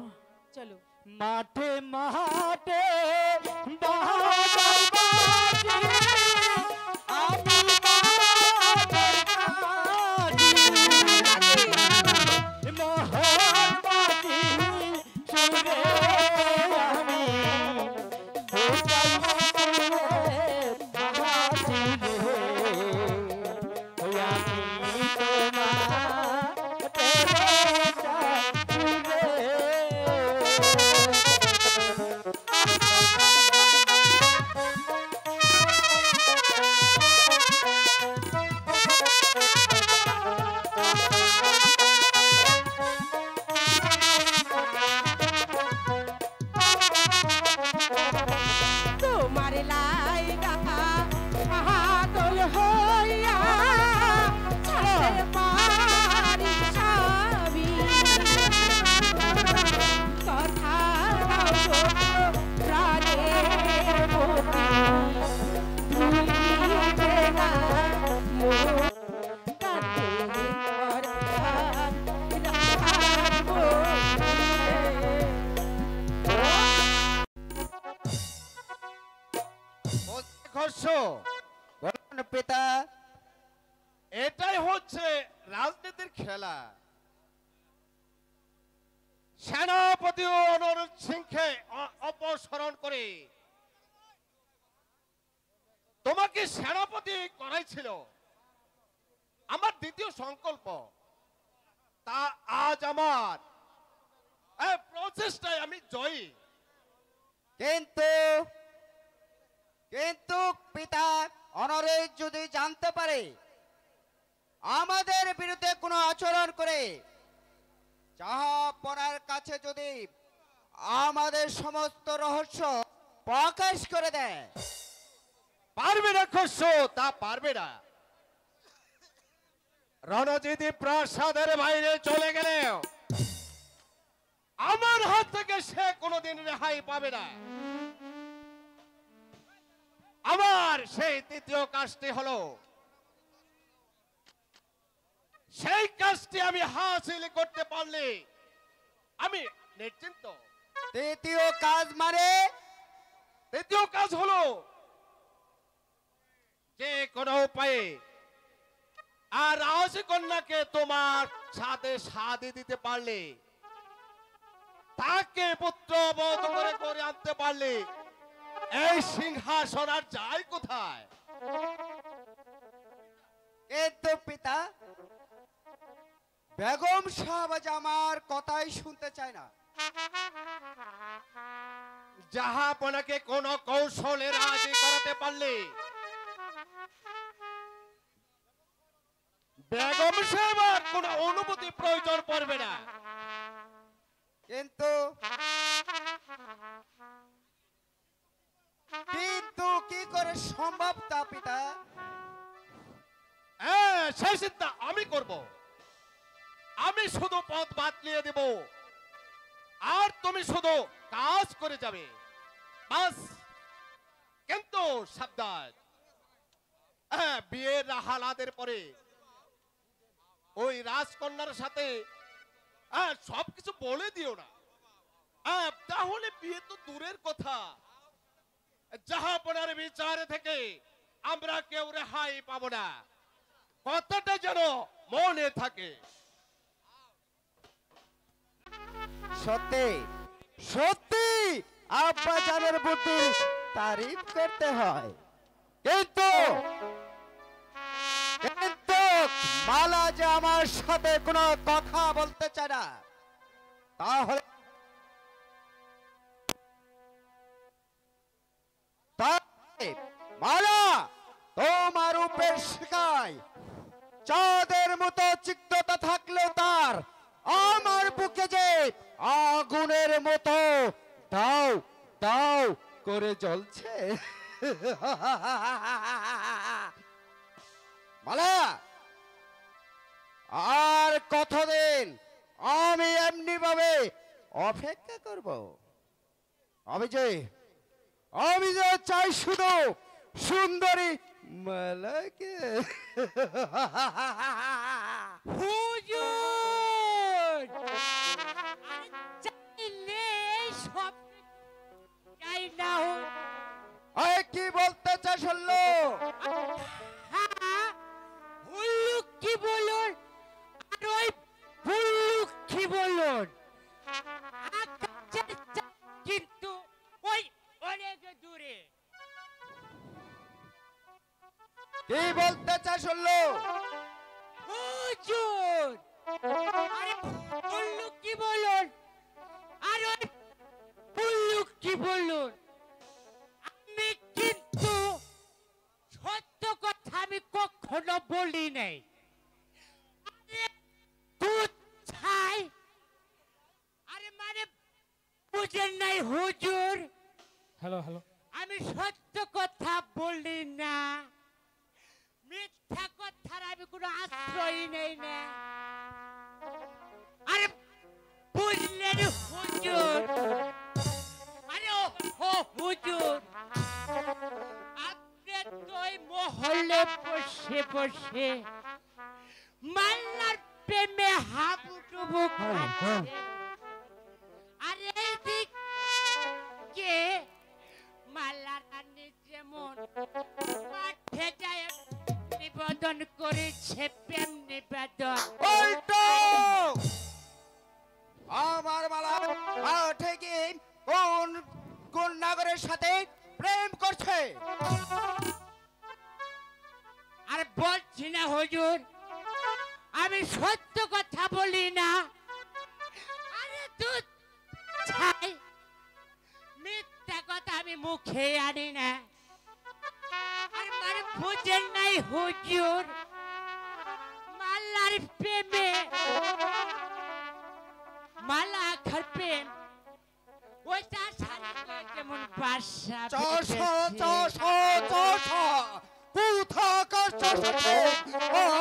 চলো। মাঠে মাঠে বাহাদুর বাজি, আমি মোহন বাজি সুরে আমি হোসাই বাজি রে, আমি তোমার তেরেসা রে। তোমার লাইগা পাগল হইয়া ছাড়তে পারি সবই। কথা দাও গো প্রাণের প্রতি, ভুলিবে না মোর কাঁধের পরাণ রাখবো বলুন পিতা। এটাই হচ্ছে রাজনীতির খেলা। সেনাপতি অনুরোধ সিংকে অপসারণ করে তোমাকে সেনাপতি করাইছিল আমার দ্বিতীয় সংকল্প। তা আজ আমার এই প্রচেষ্টায় আমি জয়ী। কিন্তু কিন্তু পিতা, অনরেশ যদি জানতে পারে আমাদের বিরুদ্ধে কোনো আচরণ করে, জাহাপনার কাছে যদি আমাদের সমস্ত রহস্য প্রকাশ করে দেয়, পারবে না খস্য, তা পারবে না। রণজিৎ প্রাসাদের বাইরে চলে গেলেও আমার হাত থেকে সে কোনোদিন রেহাই পাবে না। আমার সেই তৃতীয় কাজটি হলো, সেই কাজটি আমি হাসিল করতে পারলে আমি নিশ্চিন্ত। তৃতীয় কাজ মানে? তৃতীয় কাজ হলো যে কোনো উপায়ে আর রাজকন্যাকে তোমার সাথে সাথে দিতে পারলে, তাকে পুত্রবধ করে আনতে পারলে এই সিংহাসন আর যায় কোথায়? কিন্তু পিতা, বেগম শাহবাজ আমার কথাই শুনতে চায় না। জাহাপনাকে কোন কৌশলে রাজি করাতে পারলে বেগম সাহেবের কোন অনুমতি প্রয়োজন পড়বে না। কিন্তু কিন্তু কি করে সম্ভব তা পিতা? সেই চিন্তা আমি করব। আমি শুধু পথ বাতলিয়ে দেব আর তুমি শুধু কাজ করে যাবে, বাস। কিন্তু সাবধান, বিয়ের হালাদের পরে ওই রাজকন্যার সাথে সবকিছু বলে দিও না। তাহলে বিয়ে তো দূরের কথা, জাহাপনার বিচার থেকে আমরা কেউ রেহাই পাবো না। কথাটা যেন মনে থাকে। সত্যি সত্যি আব্বা জানের বুদ্ধির তারিফ করতে হয়, কিন্তু কিন্তু মালা যে আমার সাথে কোনো কথা বলতে চায় না, তাহলে মালা তোমার উপর শিখায় চাঁদের মতো চিত্ততা থাকলেও তার আমার বুকে যে আগুনের মতো দাও দাও করে জ্বলছে। মালা, আর কতদিন আমি এমনি ভাবে অপেক্ষা করব? আমি যে চাই শুধু সুন্দরী মালাকে। হুজুর, আরে চাইলে সব চাই না। আরে কি বলতে চাস শুনলো? হ্যাঁ, হুল্লুক কি বলুন আর ওই হুল্লুক কি বলুন, আকাশের চাঁদ কিন্তু ওই অনেক দূরে। কি বলতে চাস শুনলো? হুজুর, আরে হুল্লুক কি বলুন আর ওই হুল্লুক কি বলুন, আমি কিন্তু সত্য কথা আমি কখনো বলি নাই। আরে দুধ ছাই, আরে মানে বুঝেন নাই হুজুর? হ্যালো হ্যালো, আমি সত্য কথা বলি না, মিথ্যা কথার আমি কোনো আশ্রয় নেই না। আরে বুঝলেন হুজুর? আরে ও হুজুর, আপনি তো ওই মহলে বসে বসে মাল্লার প্রেমে হাবুডুবু খাচ্ছেন। আরে এইদিকে মাল্লা রানী যেমন মাঠে যায় নিবেদন করেছে প্রেম নিবেদন, উল্টো আমার মালা মাঠে গিয়ে কোন কোন নাগরের সাথে প্রেম করছে? আরে বলছি না হুজুর, আমি সত্য কথা বলি না। আরে দুধ ছাই, মিথ্যা কথা আমি মুখে আনি না। আর মানে বুঝেন নাই হুজুর, মালার প্রেমে মালা আখার প্রেম ওইটা সারা যেমন বাসা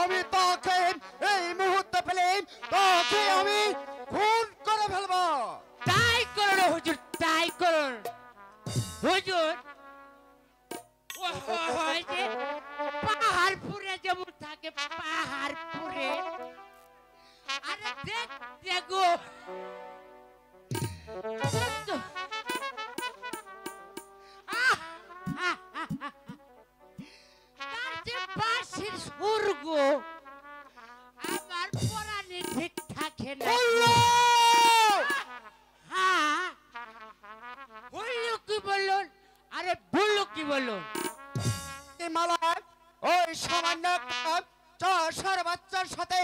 আমি তাকে এই মুহূর্তে পেলে তাকে আমি খুন করে ফেলবো। তাই করুন হুজুর, তাই করুন হুজুর। ওই যে পাহাড়পুরে যেমন থাকে, পাহাড়পুরে আরে দেখতে গো তার যে বাঁশির সুর গো, আমার পরাণে ঠিক থাকে না। হ্যাঁ, বললো কি বলুন, আরে বললো কি বলুন? মালা ওই সামান্য চাষার বাচ্চার সাথে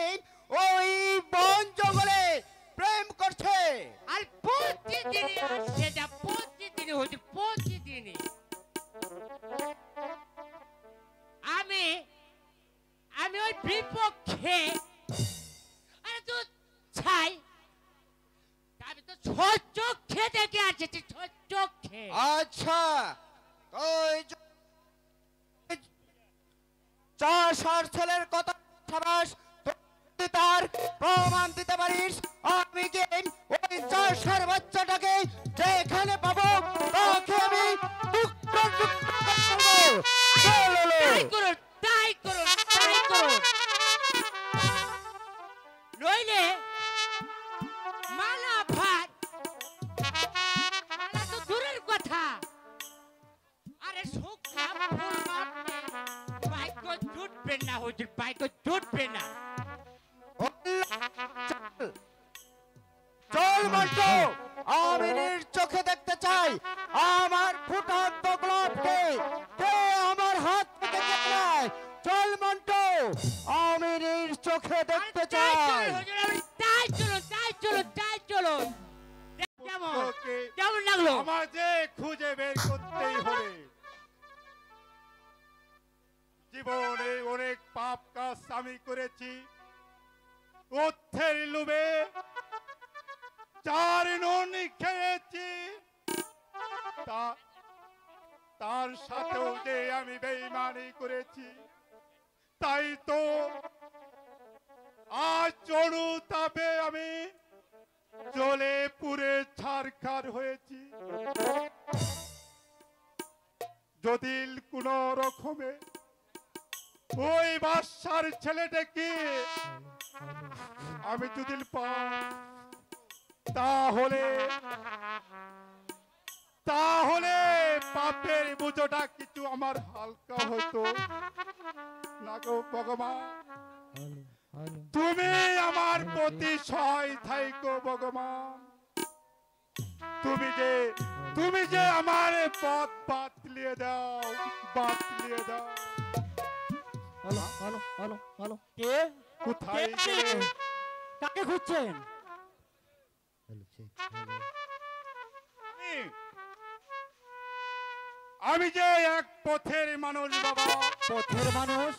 ওই বন জঙ্গলে প্রেম করছে। আর প্রতিদিনই আসছে, যা প্রতিদিনই হচ্ছে, প্রতিদিনই। আমি আমি ওই বিপক্ষে। আরে তো ছাই, আমি তো চোখে দেখে আসছি, চোখে। আচ্ছা, ওই চাষার ছেলের কথা সাবাস, তার প্রমাণ দিতে পারিস? আমি কি ওই চাষার বাচ্চাটাকে যেখানে পাবো তাকে আমি টুকরো টুকরো করে ফেলবো। তাই করুন, তাই করুন, তাই করুন। নইলে মালা ভাত, মালা তো দূরের কথা, আরে শুকনা ফুল মারতে বাইক জুটবে না হুজুর, বাইক জুটবে না। চল চল মাস্টার, চাই আমার ফুটন্ত গোলাপকে কে আমার হাত থেকে কেড়ে নেয়। চল মন্টু, আমি নিজ চোখে দেখতে চাই। তাই চলুন, তাই চলুন, তাই চলুন। কেমন পুত্রকে কেমন লাগলো? আমাকে খুঁজে বের করতেই হবে। জীবনে অনেক পাপ কাজ আমি করেছি। অর্থের লোভে চার ননি খেয়েছি, তার সাথেও যে আমি বেঈমানি করেছি, তাই তো আজ চড়ু তাপে আমি জ্বলে পুড়ে ছারখার হয়েছি। যদি কোন রকমে ওই বাদশার ছেলেটাকে আমি যদি পাই, তাহলে তাহলে পাপের বোঝাটা কিছু আমার হালকা হতো না গো ভগবান। তুমি আমার প্রতি সহায় থাইকো ভগবান। তুমি যে আমার পথ বাতলিয়ে দাও, বাতলিয়ে দাও। কে কোথায় কে? গেলে? কাকে খুঁজছেন? আমি যে এক পথের মানুষ বাবা। পথের মানুষ?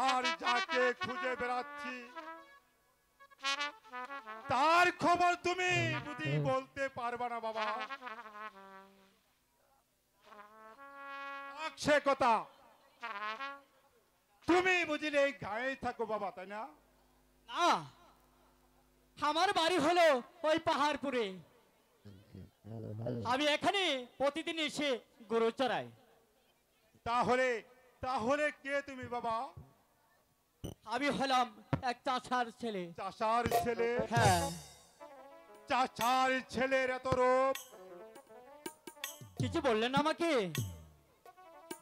আর যাকে খুঁজে বেড়াচ্ছি তার খবর তুমি যদি বলতে পারবা না বাবা। সে কথা তুমি বুঝলে এই গায়ে থাকো বাবা, তাই না? না, আমার বাড়ি হলো ওই পাহাড়পুরে। আমি এখানে প্রতিদিন এসে গরু চড়াই। তাহলে তাহলে কে তুমি বাবা? আমি হলাম এক চাষার ছেলে। চাষার ছেলে? হ্যাঁ। চাষার ছেলের এত রূপ? কিছু বললেন আমাকে?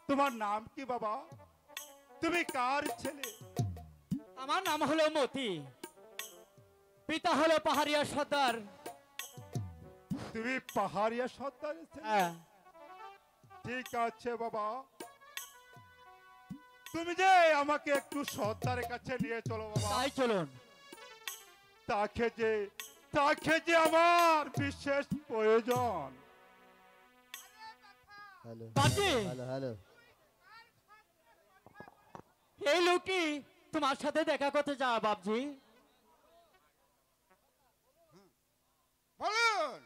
তোমার নাম কি বাবা? তুমি কার ছেলে? আমার নাম হলো মতি, পিতা হলো পাহাড়িয়া সর্দার। তুমি পাহাড়িয়া সর্দারের ছেলে? হ্যাঁ। ঠিক আছে বাবা, তুমি যে আমাকে একটু সর্দারের কাছে নিয়ে চলো বাবা। তাই চলুন। তাকে যে আমার বিশেষ প্রয়োজন। বাজি, এই লোকটি তোমার সাথে দেখা করতে যা বাবজি। বলুন,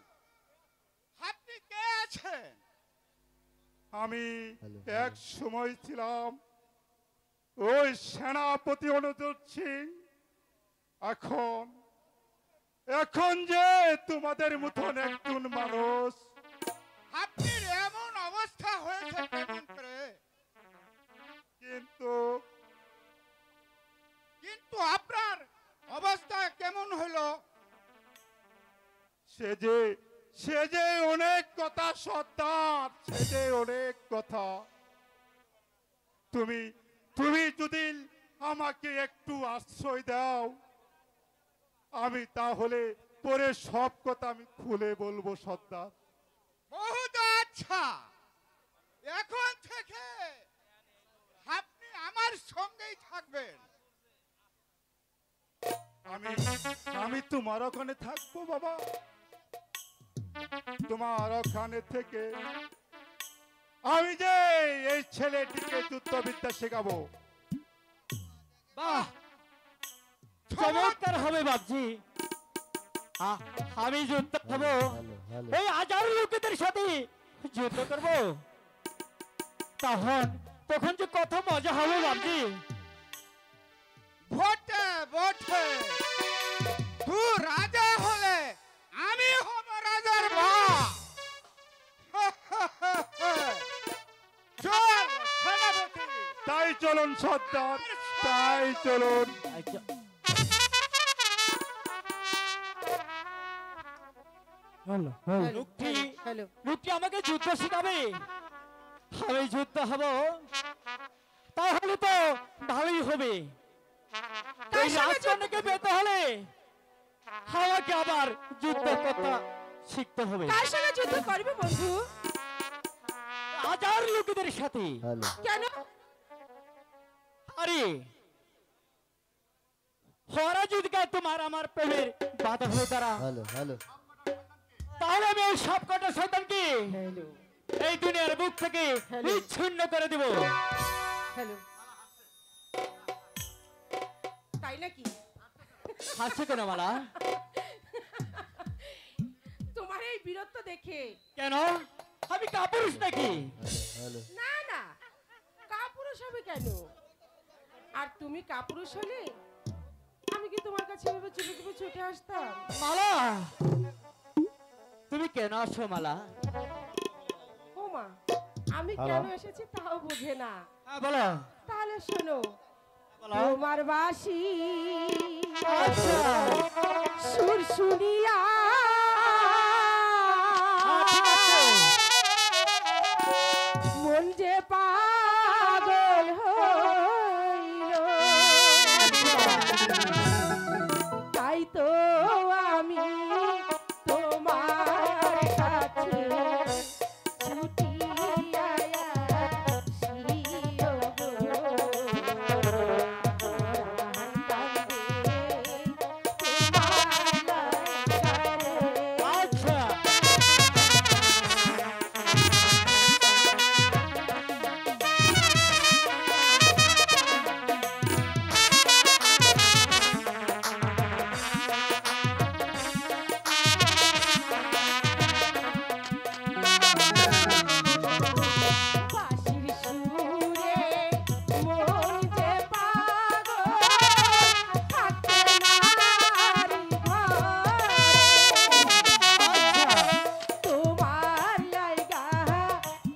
আপনি কে আছেন? আমি এক সময় ছিলাম ওই সেনাপতি অনুযোগ সিং। এখন যে তোমাদের মতন একজন মানুষ। আপনি এমন অবস্থা হয়েছে কেমন করে? কিন্তু আপনার অবস্থা কেমন হলো? সে যে অনেক কথা সর্দার, সে যে অনেক কথা। তুমি যদি আমাকে একটু আশ্রয় দাও, আমি তাহলে পরে সব কথা আমি খুলে বলবো সর্দার। বহুত আচ্ছা, এখন থেকে আপনি আমার সঙ্গেই থাকবেন। আমি তোমার ওখানে থাকবো বাবা। তোমার ওখানে থেকে আমি যে এই ছেলেটিকে যুদ্ধবিদ্যা শেখাবো। বাহ, চমৎকার হবে বাবজি। আমি যুদ্ধ হবো এই হাজার লোকেদের সাথে যুদ্ধ করবো। তখন যে কত মজা হবে বাবজি। বটে তুই রাজা হলে আমি হব রাজার মা। চল সেনাপতি। তাই চলুন সর্দার, তাই চলুন। লোকটি আমাকে যুদ্ধ শিখাবে, আমি যুদ্ধ হব, তাহলে তো ভালোই হবে। এই রাজকন্যাকে পেতে হলে আমাকে আবার যুদ্ধ করতে শিখতে হবে। কার সঙ্গে যুদ্ধ করবে বন্ধু? হাজার লোকেদের সাথে। কেন? আরে হরা যদি গায়ে তোমার আমার প্রেমের বাধা হয়ে দাঁড়া, তাহলে আমি ওই সব কটা শয়তানকে এই দুনিয়ার বুক থেকে বিচ্ছিন্ন করে দিব। হ্যালো, তাই নাকি? হাসছে কেন মালা? তোমার এই বীরত্ব দেখে। কেন আমি কাপুরুষ নাকি? না না, কাপুরুষ হবে কেন? আর তুমি কাপুরুষ হলে আমি কি তোমার কাছে এভাবে চুপে চুপে ছুটে আসতাম? মালা তুমি কেন আসো মালা? ও মা, আমি কেন এসেছি তাও বুঝে না। বলো তাহলে শোনো, বলো। তোমার বাঁশি আচ্ছা সুর শুনিয়া ঠিক আছে। মন যে পাগল হইল, তাই তো আমি তোমার কাছে ছুটিয়া আসি গো। আচ্ছা বাঁশির সুরে মন যে পাগল, থাকে নারী ঘরে। তোমার লাইগা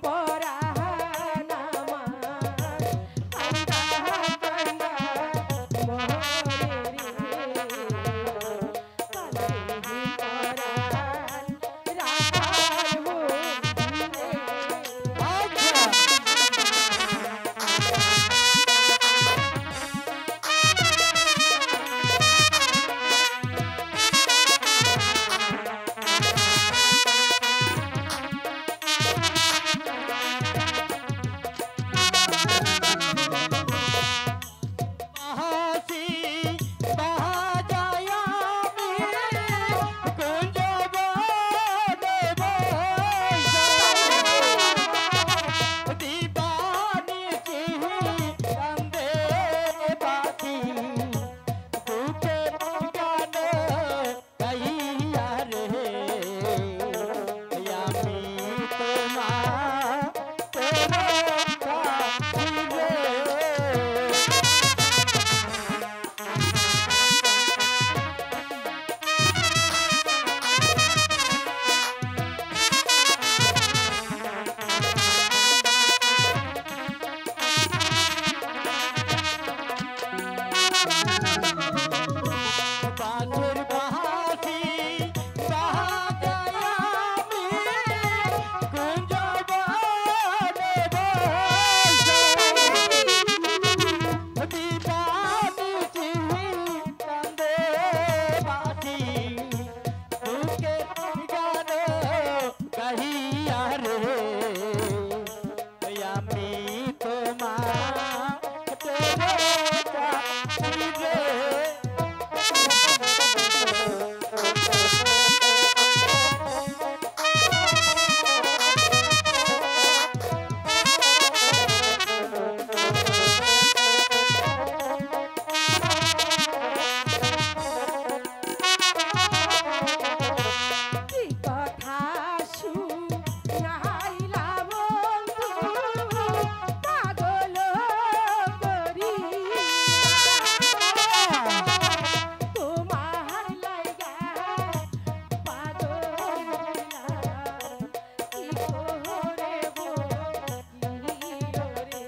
পরাণ আমার কান্দা কান্দা মরে রে। কান্দে পরাণ রাখার বন্ধু রে। হাসি বাজায়া কুঞ্জব দেব দিবানি কান্দে বাতি বুকে গান গাইয়া রে আমি তোমার বাঁধের বাহাসি বাহাজায়া কুঞ্জব দেব দিবানি কান্দে বাতি বুকে গান গাহিয়া রে আমি তোমার রে কি কথা শুনাইলা বন্ধু, পাগল করিয়া। তোমার লাইগা পাগল হইলাম, কি করে বলিও রে।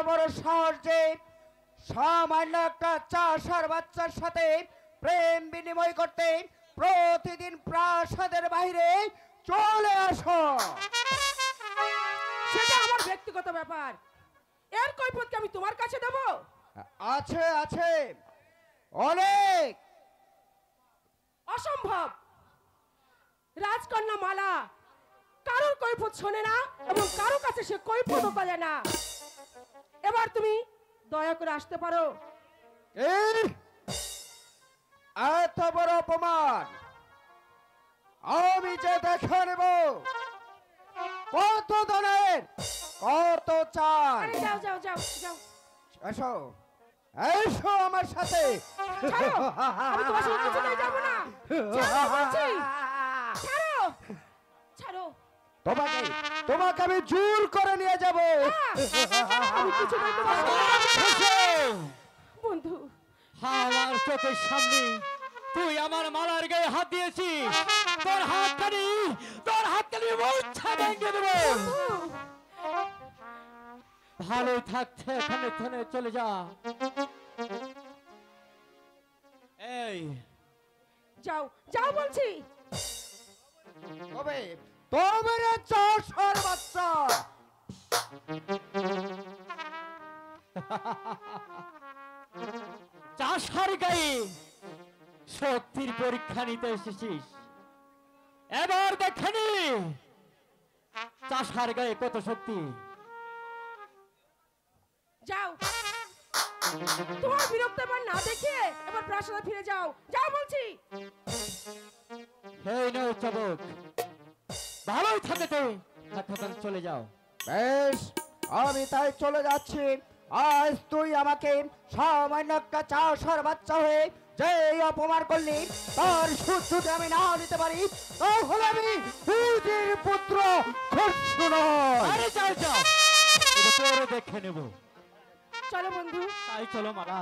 বড় সাহস যে সামান্য একটা চাষার বাচ্চার সাথে প্রেম বিনিময় করতে প্রতিদিন প্রাসাদের বাইরে চলে আসো? সেটা আমার ব্যক্তিগত ব্যাপার, এর কৈফিয়ত কি আমি তোমার কাছে দেব? আছে আছে, অনেক। অসম্ভব। রাজকন্যা মালা কারোর কৈফিয়ত শোনে না এবং কারোর কাছে সে কৈফিয়ত করে না। এবার তুমি দয়া করে আসতে পারো। এই এত বড় অপমান আমি যে দেখে নেব কত ধনের কত চান। আরে যাও যাও যাও যাও, এসো এসো আমার সাথে। ছাড়ো, আমি তোমার সাথে কিছুতেই যাব না। ছাড়ো বলছি, ছাড়ো ছাড়ো। তোমাকে তোমাকে আমি জোর করে নিয়ে যাব। আমি কিছুতেই তোমার সাথে যাব না। বন্ধু, আমার চোখের সামনে তুই আমার মালার গায়ে হাত দিয়েছিস, তোর হাতখানি মূর্ছা ভেঙে দেবো। ভালো থাকছে, এখানে থেকে চলে যা। এই যাও যাও বলছি। তবে তবে রে চাষার বাচ্চা, চাষার গায়ে শক্তির পরীক্ষা নিতে এসেছিস, এবার দেখেনি চাষার গায়ে কত শক্তি। যাও, তোমার বিরক্ত এবার না দেখে এবার প্রাসাদে ফিরে যাও। যাও বলছি। এই নয় চবক, ভালোই থাকে তুই, এখন চলে যাও। বেশ, আমি তাই চলে যাচ্ছি। আজ তুই আমাকে সামান্য একটা চাষার বাচ্চা হয়ে যে অপমান করলি, তার সুদ যদি আমি না দিতে পারি তাহলে আমি উজির পুত্র খসরু নই। আরে যাও যাও, এটা পরে দেখে নেব। চলো বন্ধু, তাই চলো মালা।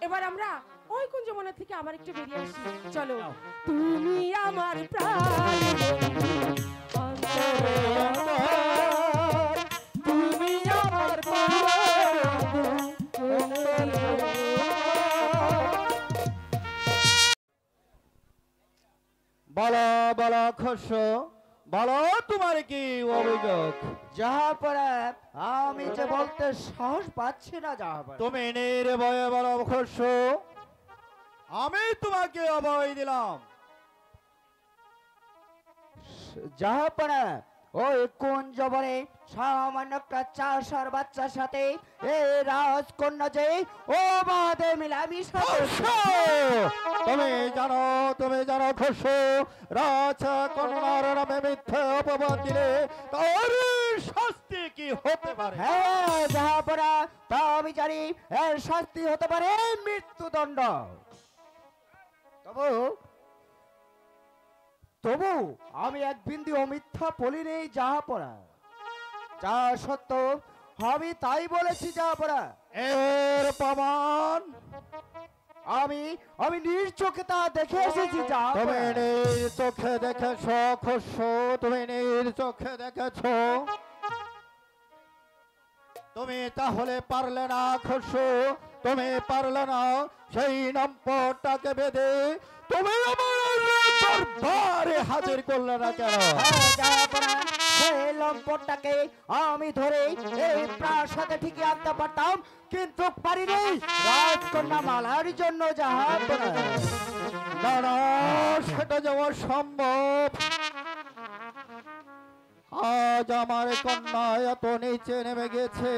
এবার আমরা ওই কুঞ্জবনা থেকে আবার একটু বেরিয়ে আসি। চলো। তুমি আমার প্রাণ বন্ধু, অন্তরে অন্তর, তুমি আমার প্রাণ বন্ধু, অন্তরে অন্তর। বলো বলো খসরু, বলো তোমার কি অভিযোগ? যাহাপরে আমি যে বলতে সাহস পাচ্ছি না। যাহাপরে তুমি নির্ভয়ে বলো খসরু, আমি তোমাকে অভয় দিলাম। যাহাপরে ওই কোন জবরে সামান্য একটা চাষার বাচ্চার সাথে এই রাজকন্যা যে ও বাদে মিলামিশা করছে। তুমি জানো খসরু, রাজকন্যার নামে মিথ্যে অপবাদ দিলে তার শাস্তি কি হতে পারে? হ্যাঁ যাহাপরে তা আমি জানি, এর শাস্তি হতে পারে মৃত্যুদণ্ড। তবু তবু আমি এক বিন্দু মিথ্যা বলি নেই যাহাপরা। যা সত্য আমি তাই বলেছি যাহাপরা। এর প্রমাণ আমি আমি নিজ চোখে তা দেখে এসেছি। তুমি যাহাপরা নিজ চোখে দেখেছ খসরু, তুমি নিজ চোখে দেখেছ। তুমি তাহলে পারলে না খসরু, তুমি পারলে না সেই নম্বরটাকে বেঁধে তুমি আমার দরবারে হাজির করলে না কেন? হ্যাঁ যাহাপরা, সেই লম্পটটাকে আমি ধরে এই প্রাসাদে ঠিকই আনতে পারতাম, কিন্তু পারিনি রাজকন্যা মালার জন্য। যাহাপরা না না, সেটা যেমন সম্ভব। আজ আমার কন্যা এত নিচে নেমে গেছে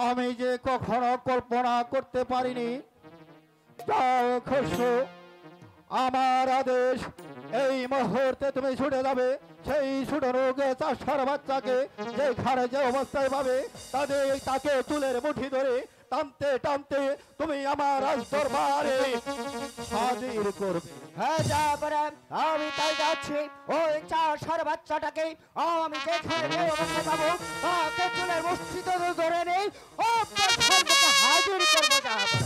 আমি যে কখনো কল্পনা করতে পারিনি। যাও খসরু, আমার আদেশ, এই মুহূর্তে তুমি ছুটে যাবে সেই ছুটানো চাষার বাচ্চাকে যেখানে যে অবস্থায় পাবে তাকে চুলের মুঠি ধরে টানতে টানতে তুমি আমার রাজ দরবারে হাজির করবে। হ্যাঁ যাহাপরা, আমি তাই যাচ্ছি। ওই চাষার বাচ্চাটাকে আমি যেখানে যে অবস্থায় পাবো তাকে চুলের মুঠি ধরে নেই ও হাজির করবো। যাহাপরা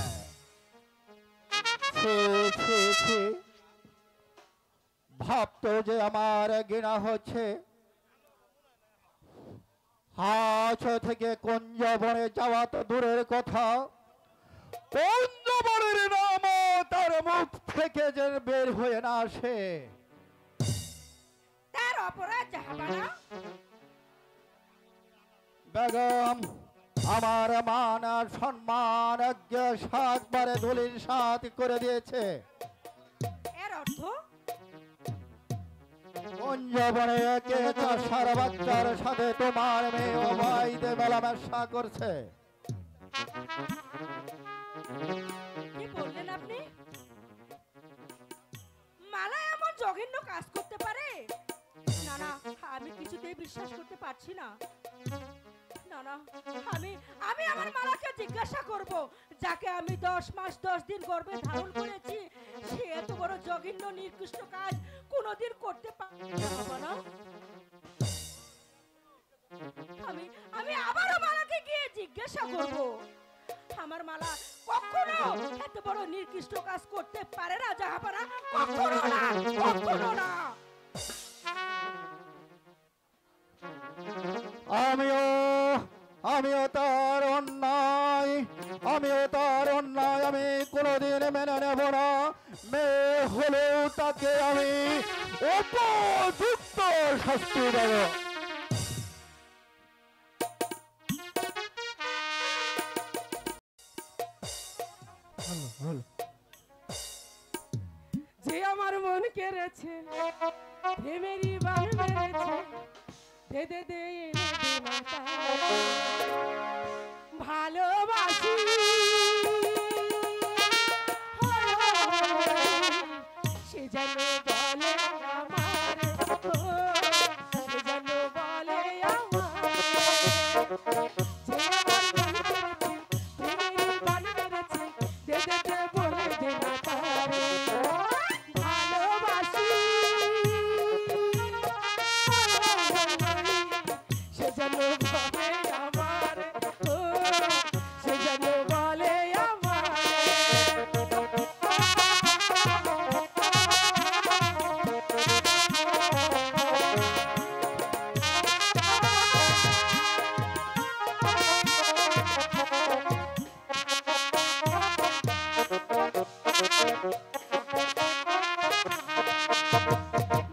ভাবতো যে আমার ঘৃণা হচ্ছে, আজ কাছ থেকে কুঞ্জবনে যাওয়া তো দূরের কথা, কুঞ্জবনের নাম তার মুখ থেকে যে বের হয়ে না আসে। তার অপরাধ জাহাপানা। বেগম, আমার মান আর সম্মান আজ্ঞ 7 বারে দলিল 7 করে দিয়েছে। এর অর্থ কুঞ্জবনে একে চাষার বাচ্চার সাথে তোমার মেয়ে অবাইদে মেলামেশা করছে। কি বললেন আপনি? মালা এমন জঘন্য কাজ করতে পারে? না না, আমি কিছুতেই বিশ্বাস করতে পারছি না। না না, আমি আমার মালাকে জিজ্ঞাসা করব, যাকে আমি 10 মাস 10 দিন গর্ভে ধারণ করেছি, সে এত বড় জঘন্য নিকৃষ্ট কাজ কোনোদিন করতে পারে না। আমি আবারও মালাকে গিয়ে জিজ্ঞাসা করব। আমার মালা কখনো এত বড় নিকৃষ্ট কাজ করতে পারে না জাহাপানা, কখনো না, কখনো না। আমিও তার অন্যায় আমি কোনোদিন মেনে নেব না। মেয়ে হলেও তাকে আমি উপযুক্ত শাস্তি দেব। যে আমার মন কেড়েছে, প্রেমেরই বান মেরেছে, দে দে দে ভালোবাসি সে যেন বলে আমার, সে যেন বলে আমার, যে আমার মন কেড়েছে, প্রেমেরই বান মেরেছে, দে দে দে বলে দে না পারে ভালোবাসি সে যেন বলে আমার, সে যেন বলে আমার।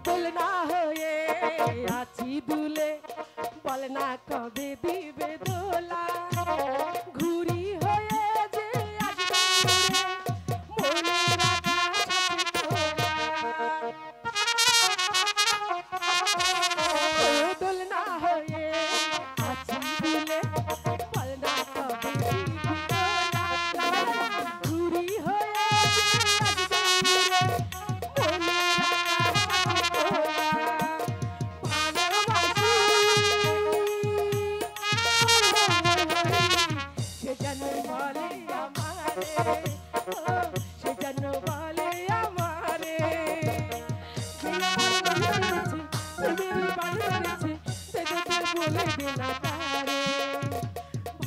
দোলনা হয়ে আছি দুলে, বল না কবে দিবে দোলা, ঘুরি হয়ে যে আসবে মনের আকাশ তোলা। ও দোলনা হয়ে আছি দুলে, বল না কবে দিবে দোলা, ঘুরি হয়ে যে আসবে মনের আকাশ তোলা। সে যেন বলে আমারে, সে যেন বলে আমারে, যে আমার মনে হয়েছে, সে যেন বলে দে না তারে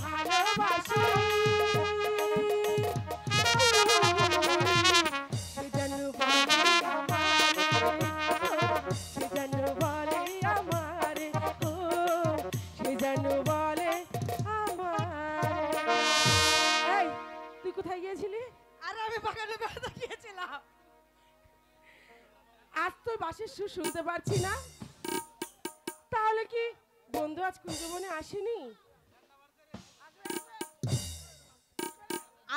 ভালোবাসি, সে যেন বলে আমারে, সে যেন বলে আমারে, সে যেন বলে আমারে। এই, তুই কোথায় গিয়েছিলি? আরে আমি বাগানে বেড়াতে গিয়েছিলাম। আজ তোর বাঁশির সুর শুনতে পারছি না, তাহলে কি বন্ধু আজ কুঞ্জবনে আসেনি?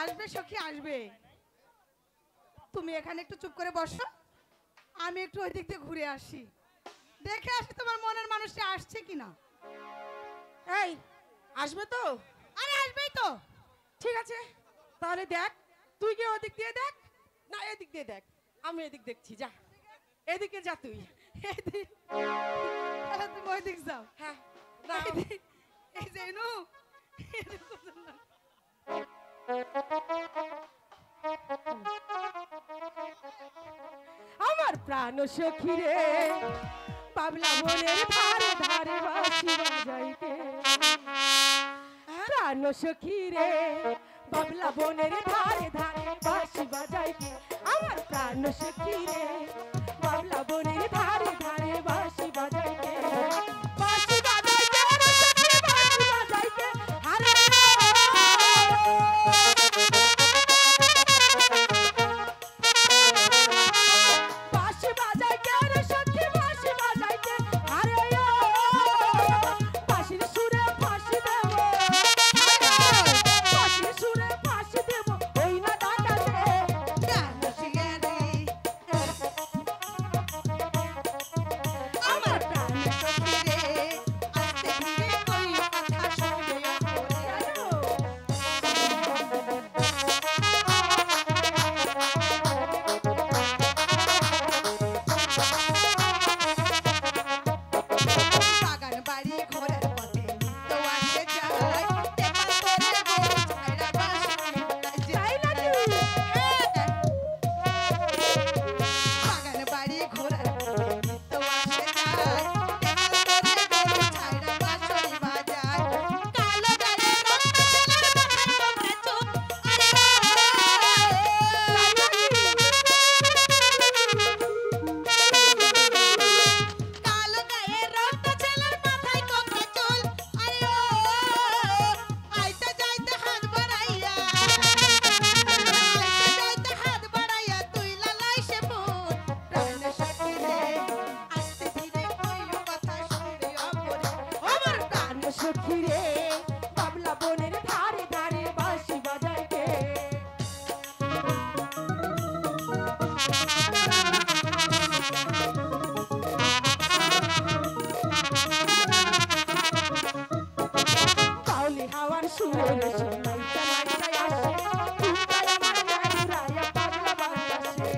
আসবে সখী, আসবে। তুমি এখানে একটু চুপ করে বসো, আমি একটু ওই দিক দিয়ে ঘুরে আসি, দেখে আসি তোমার মনের মানুষটা আসছে কিনা। এই, আসবে তো? আরে আসবেই তো। ঠিক আছে, তাহলে দেখ, তুই কি ওদিক দিয়ে দেখ, না এদিক দিয়ে দেখ, আমি এদিক দেখছি, যা এদিকে যা তুই। এদিক? তাহলে তুমি ওই দিক যাও। হ্যাঁ, না, এই যে নু, এদিক কোথাও না। আমার প্রাণ সখী রে, পাবলা মনের ধারে ধারে বাঁশি বাজাইতে। প্রাণ সখী রে, পাবলা বনের ধারে ধারে বাঁশি বাজাইতে। আমার প্রাণ সখী রে, পাবলা বনের ধারে ধারে বাঁশি বাজাইতে। বাঁশি বাজাইতে রে সখী, বাঁশি সখী রে বাবলা বনের ধারে ধারে বাঁশি বাজায় কে কাউলি হাওয়ার সুরের সুনাই চালাই চাই আসে তুমকায় আমার নাই রায়া পাগলা বাতাসে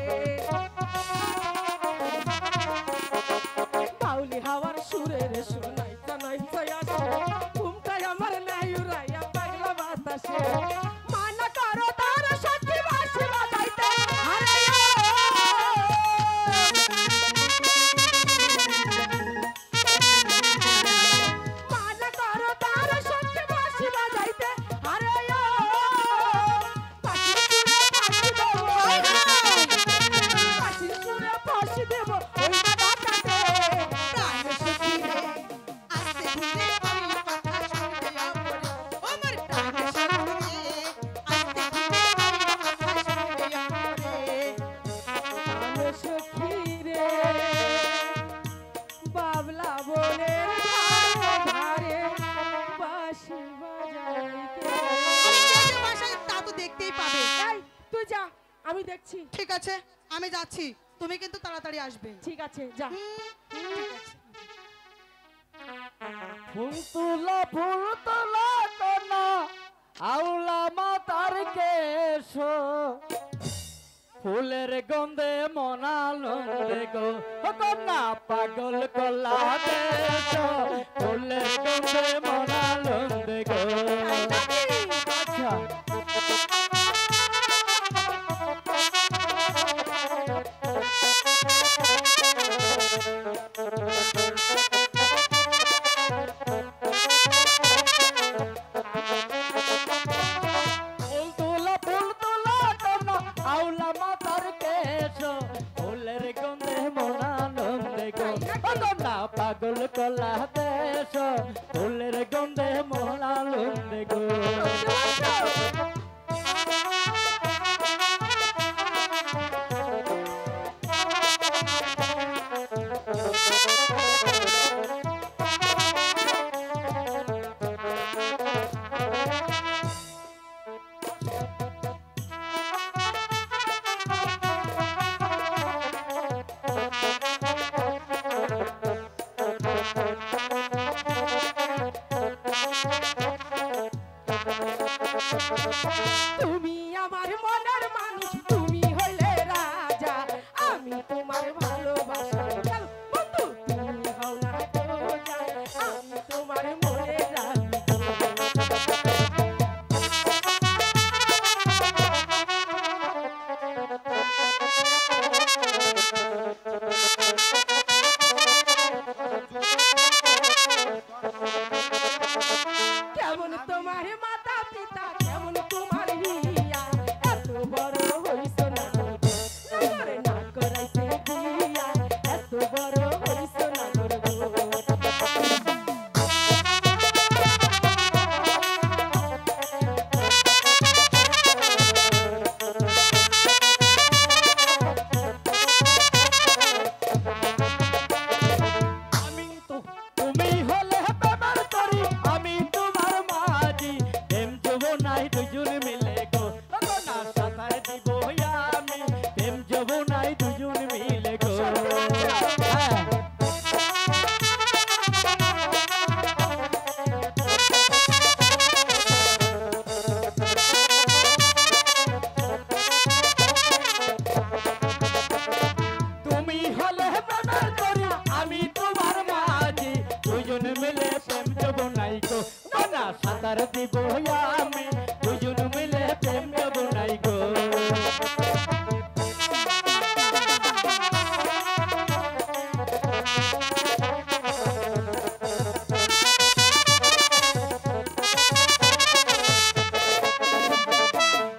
কাউলি হাওয়ার সুরের সুনাই চালাই চাই আসে তুমকায় আমার নাই রায়া পাগলা বাতাসে মানা করো তার সখী বাঁশি বাজাইতে আরে মানা করো তার সখী বাঁশি বাজাইতে আরে বাঁশির সুরে ফাঁসি দেব ওই বাতাসে প্রাণ সখী রে আস্তে ধীরে আমি কথা শুনবে আমরে আমার প্রাণ সখী রে আস্তে ধীরে আমি কথা শুনবে আমরে প্রাণ সখী রে বাবলা বনের ধারে ধারে বাঁশি বাজাইতে তা তো দেখতেই পাবে। এই তুই যা আমি দেখছি ঠিক আছে আমি যাচ্ছি, তুমি কিন্তু তাড়াতাড়ি আসবে। ঠিক আছে যা ফুল তুলা কন্যা আউলা মাতার কেশ ফুলের গন্ধে মনালন্দে গো ও কন্যা পাগল কলা দেশ ফুলের গন্ধে মনালন্দে গো আচ্ছা ফুল তোলা কন্যা আউলা মাতার কেশ ফুলের গন্ধে মনানন্দে গো ও কন্যা পাগল কলা দেশ ফুলের গন্ধে মনানন্দে গো তুমি আমার মনের মানুষ তুমি হইলে রাজা আমি তোমার ভালোবাসার চল বন্ধু তুমি হও না প্রজা আমি তোমার মনে রাখি কেমন তোমার মাতা পিতা কেমন তোমার হিয়া এত বড় হইছ না করে না করাইছে দিয়া এত বড় হইছ না তুমি হলে প্রেমের তরি আমি তোমার মাঝি প্রেম যৌবনাই দুজন মিলে গো ও কন্যা সাঁতার দিব আমি প্রেম যৌবনাই দুজন মিলে গো হ্যাঁ। তুমি হলে প্রেমের তরি আমি তোমার মাঝি দুজন মিলে প্রেম যৌবনাই গো কন্যা সাঁতার দিব আমি দুজন মিলে প্রেম যৌবনাই গো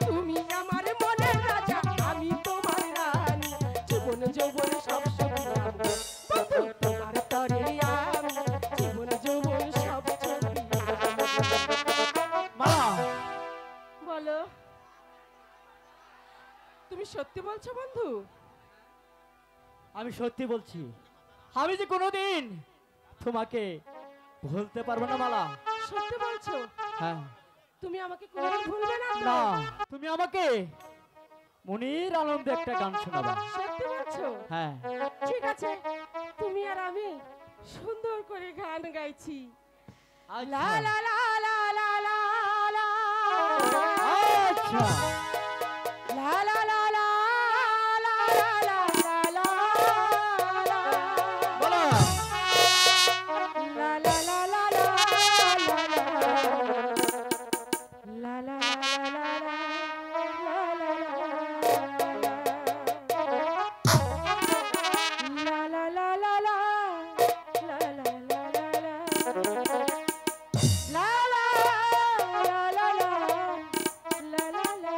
তুমি আমার মনের রাজা আমি তোমার রানী জীবন যৌবন সব ছবি বন্ধু তোমার তরে আমি জীবন যৌবন সব ছবি মালা বলো তুমি সত্যি বলছো বন্ধু আমি সত্যি বলছি আমি যে কোনোদিন তোমাকে ভুলতে পারবো না মালা সত্যি বলছো? হ্যাঁ তুমি আমাকে কোনোদিন ভুলবে না তো? না, তুমি আমাকে মনির আনন্দে একটা গান শোনাবা। সত্যি বলছো? হ্যাঁ ঠিক আছে, তুমি আর আমি সুন্দর করে গান গাইছি। লা আচ্ছা লা লা লা লা লা লা। আচ্ছা লা লা লা লা লা লা লা লা লা। বলো। লা লা লা লা লা লা লা। লা লা লা লা লা লা লা লা লা। লা লা লা লা লা। লা লা লা লা লা। লা লা লা লা লা লা লা লা।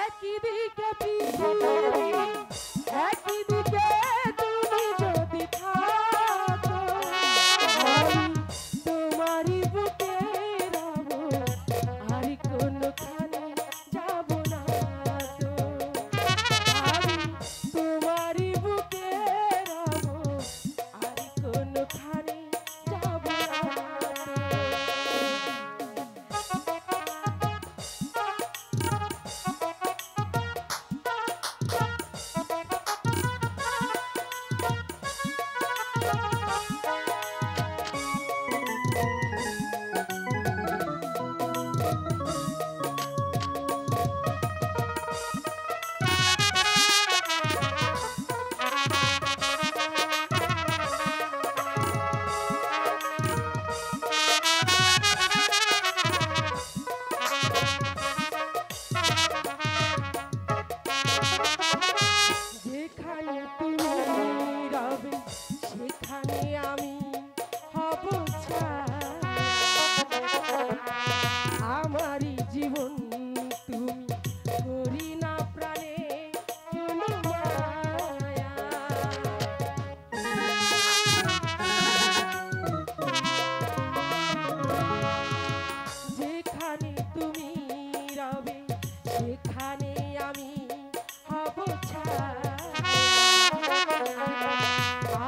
একই দিকে পৃথিবী, একই দিকে তুমি যদি থাকো, আমি তোমারই বুকে রব, আর কোনোখানে যাব না তো। আমি তোমারই বুকে রব, আর কোনোখানে যাব না তো। যেখানে তুমি রবে সেখানে আমি হব ছায়া। আমারই জীবন তুমি, করি না প্রাণে কোনো মায়া। যেখানে তুমি রবে সেখানে আমি হব ছায়া।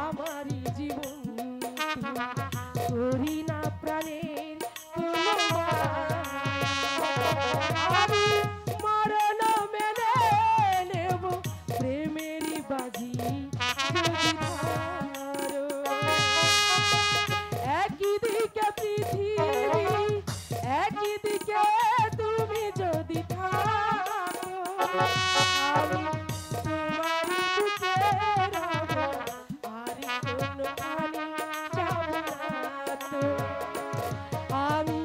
আমারই জীবন তুমি, করি না প্রাণের কোনো মায়া। আমি মরণ মেনে নেব প্রেমেরই বাজি যদি ধরো। একই দিকে পৃথিবী, একই দিকে তুমি যদি থাকো, আমি তোমারই বুকে রব, আর কোনোখানে যাব না তো। আমি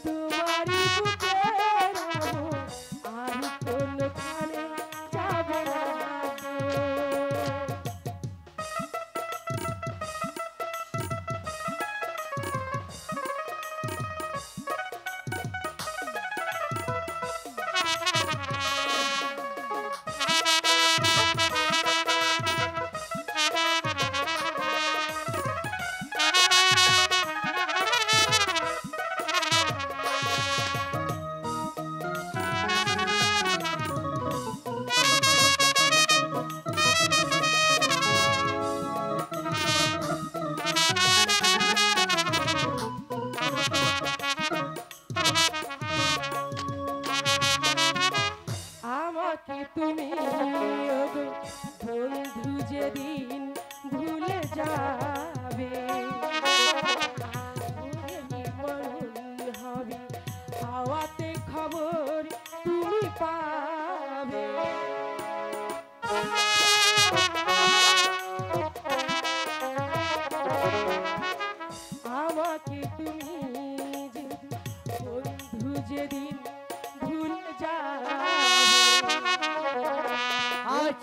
তোমারই বুকে রব, আর কোনোখানে যাব না তো। আমাকে তুমি ওগো বন্ধু যেদিন ভুলে যাবে, মরণ হবে হাওয়াতে খবর তুমি পাবে। আমাকে তুমি বন্ধু যেদিন ভুলে যাবে,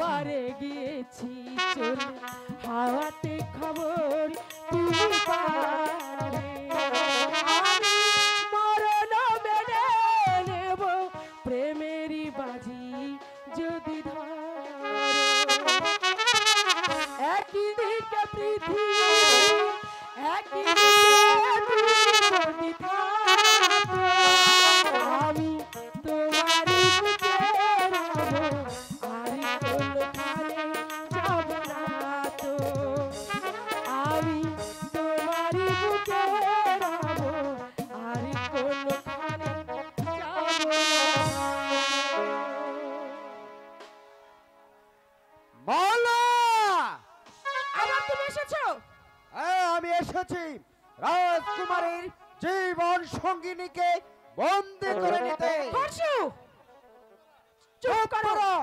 পারে গিয়েছি চলে হাওয়াতে খবর তুমি পাবে। আমি মরণ মেনে নেব প্রেমেরই বাজি যদি এসেছো? হ্যাঁ, আমি এসেছি রাজকুমারীর জীবন সঙ্গিনীকে বন্দি করে নিতে। পরশু চুপ করো।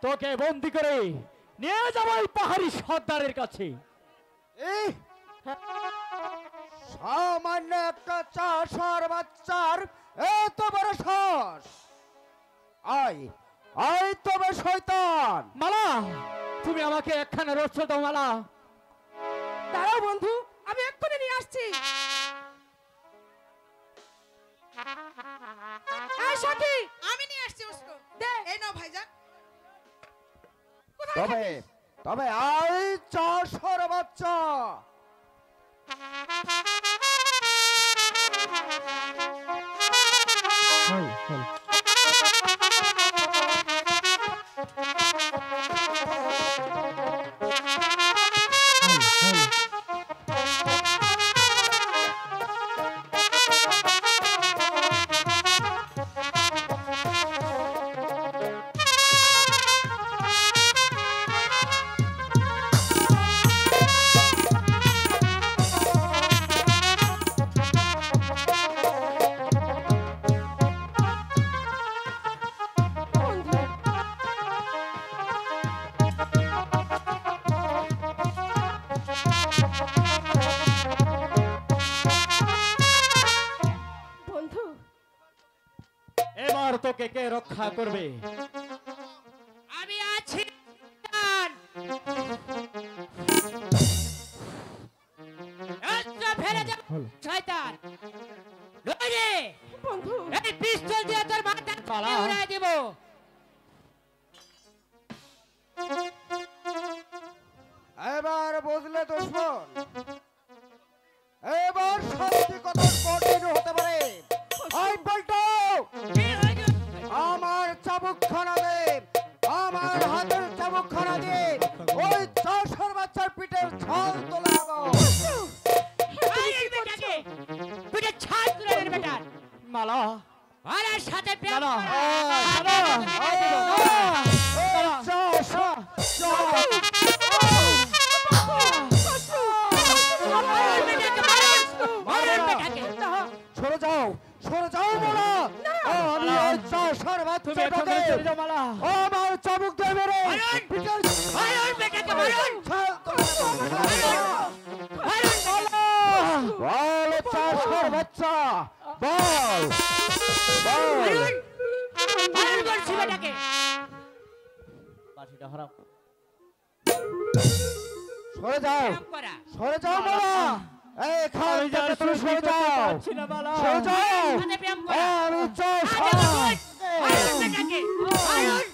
তোকে বন্দি করে নিয়ে যাবো ওই পাহাড়ি সর্দারের কাছে। এই সামান্য একটা চাষার বাচ্চার এত বড় সাহস! আয় আয় তবে শয়তান! মালা, তুমি আমাকে একখানা রচ্ছ দাও মালা। দাঁড়াও বন্ধু, আমি এক্ষুনি নিয়ে আসছি। এই সাথী, আমি নিয়ে আসছি উসকো। দে। এই নাও ভাইজান। তবে তবে আয় চাষার বাচ্চা! বন্ধু, এবার তোকে কে রক্ষা করবে? আমি আছি। ফেলে দেব শয়তান। নইলে বন্ধু, এই পিস্তল দিয়ে তোর মাথা পালা। উড়াই দেব। এবার বুঝলে দুশমন, এবার শাস্তি কত কঠিন হতে পারে। আই পাল্টো, কি হইল? আমার চাবুকখানা দে, আমার হাতের চাবুকখানা দিয়ে ওই চাষার বাচ্চার পিঠের ছাল তোলা দেবো। আয় এই বেটাকে পিঠে ছাদ তুলে দে বেটা। মালা, আর এর সাথে প্রেম মালা, করা। মালা, মারুন বেটাকে, মারুন। মারুন বেটাকে। সরে যাও, সরে যাও মালা। আমি ওই চাষার তুমি এখন বাচ্চাটাকে চলে যাও মালা। আমার চাবুক দিয়ে মেরে মারুন। পিঠের মারুন বেটাকে, মারুন। ছাল তুলে দেবো। মারুন। বল চাষার বাচ্চা, বল বল। মারুন। মারুন বলছি বেটাকে। বাটিটা হারাম। সরে যাও, প্রেম করা। সরে যাও মালা। এখান আমি যা থেকে তুমি সরে যাও, পাচ্ছি না মালা। সরে যাও। সাথে প্রেম করা। আমি আগে চাষার মারুন। মারুন বেটাকে। মারুন।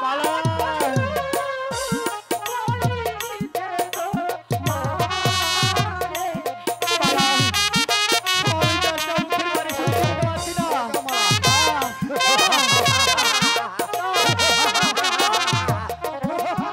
মালা, মারুন বলছি, মারুন।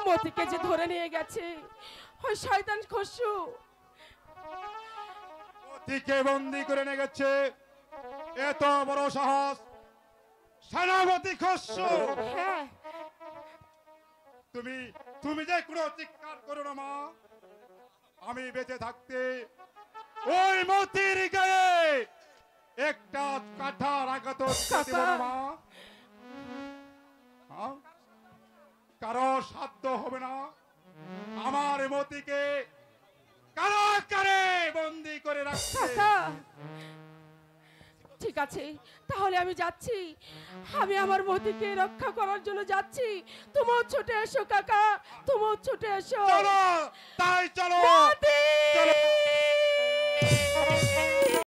মতিকে যে ধরে নিয়ে গেছে ওই শয়তান খসু। মতিকে বন্দি করে নিয়ে গেছে, এত বড় সাহস সেনাপতি খসরু। হ্যাঁ, তুমি যে কোনো চিৎকার করো না মা, আমি বেঁচে থাকতে ওই মতির গায়ে একটা কাঠার আঘাত দিব না মা। হ্যাঁ? কারো সাধ্য হবে না আমার মতিকে কারাগারে বন্দি করে রাখতে। কাকা ঠিক আছে, তাহলে আমি যাচ্ছি, আমি আমার মতিকে রক্ষা করার জন্য যাচ্ছি। তুমিও ছুটে এসো কাকা, তুমিও ছুটে এসো। চলো, তাই চলো। মতি!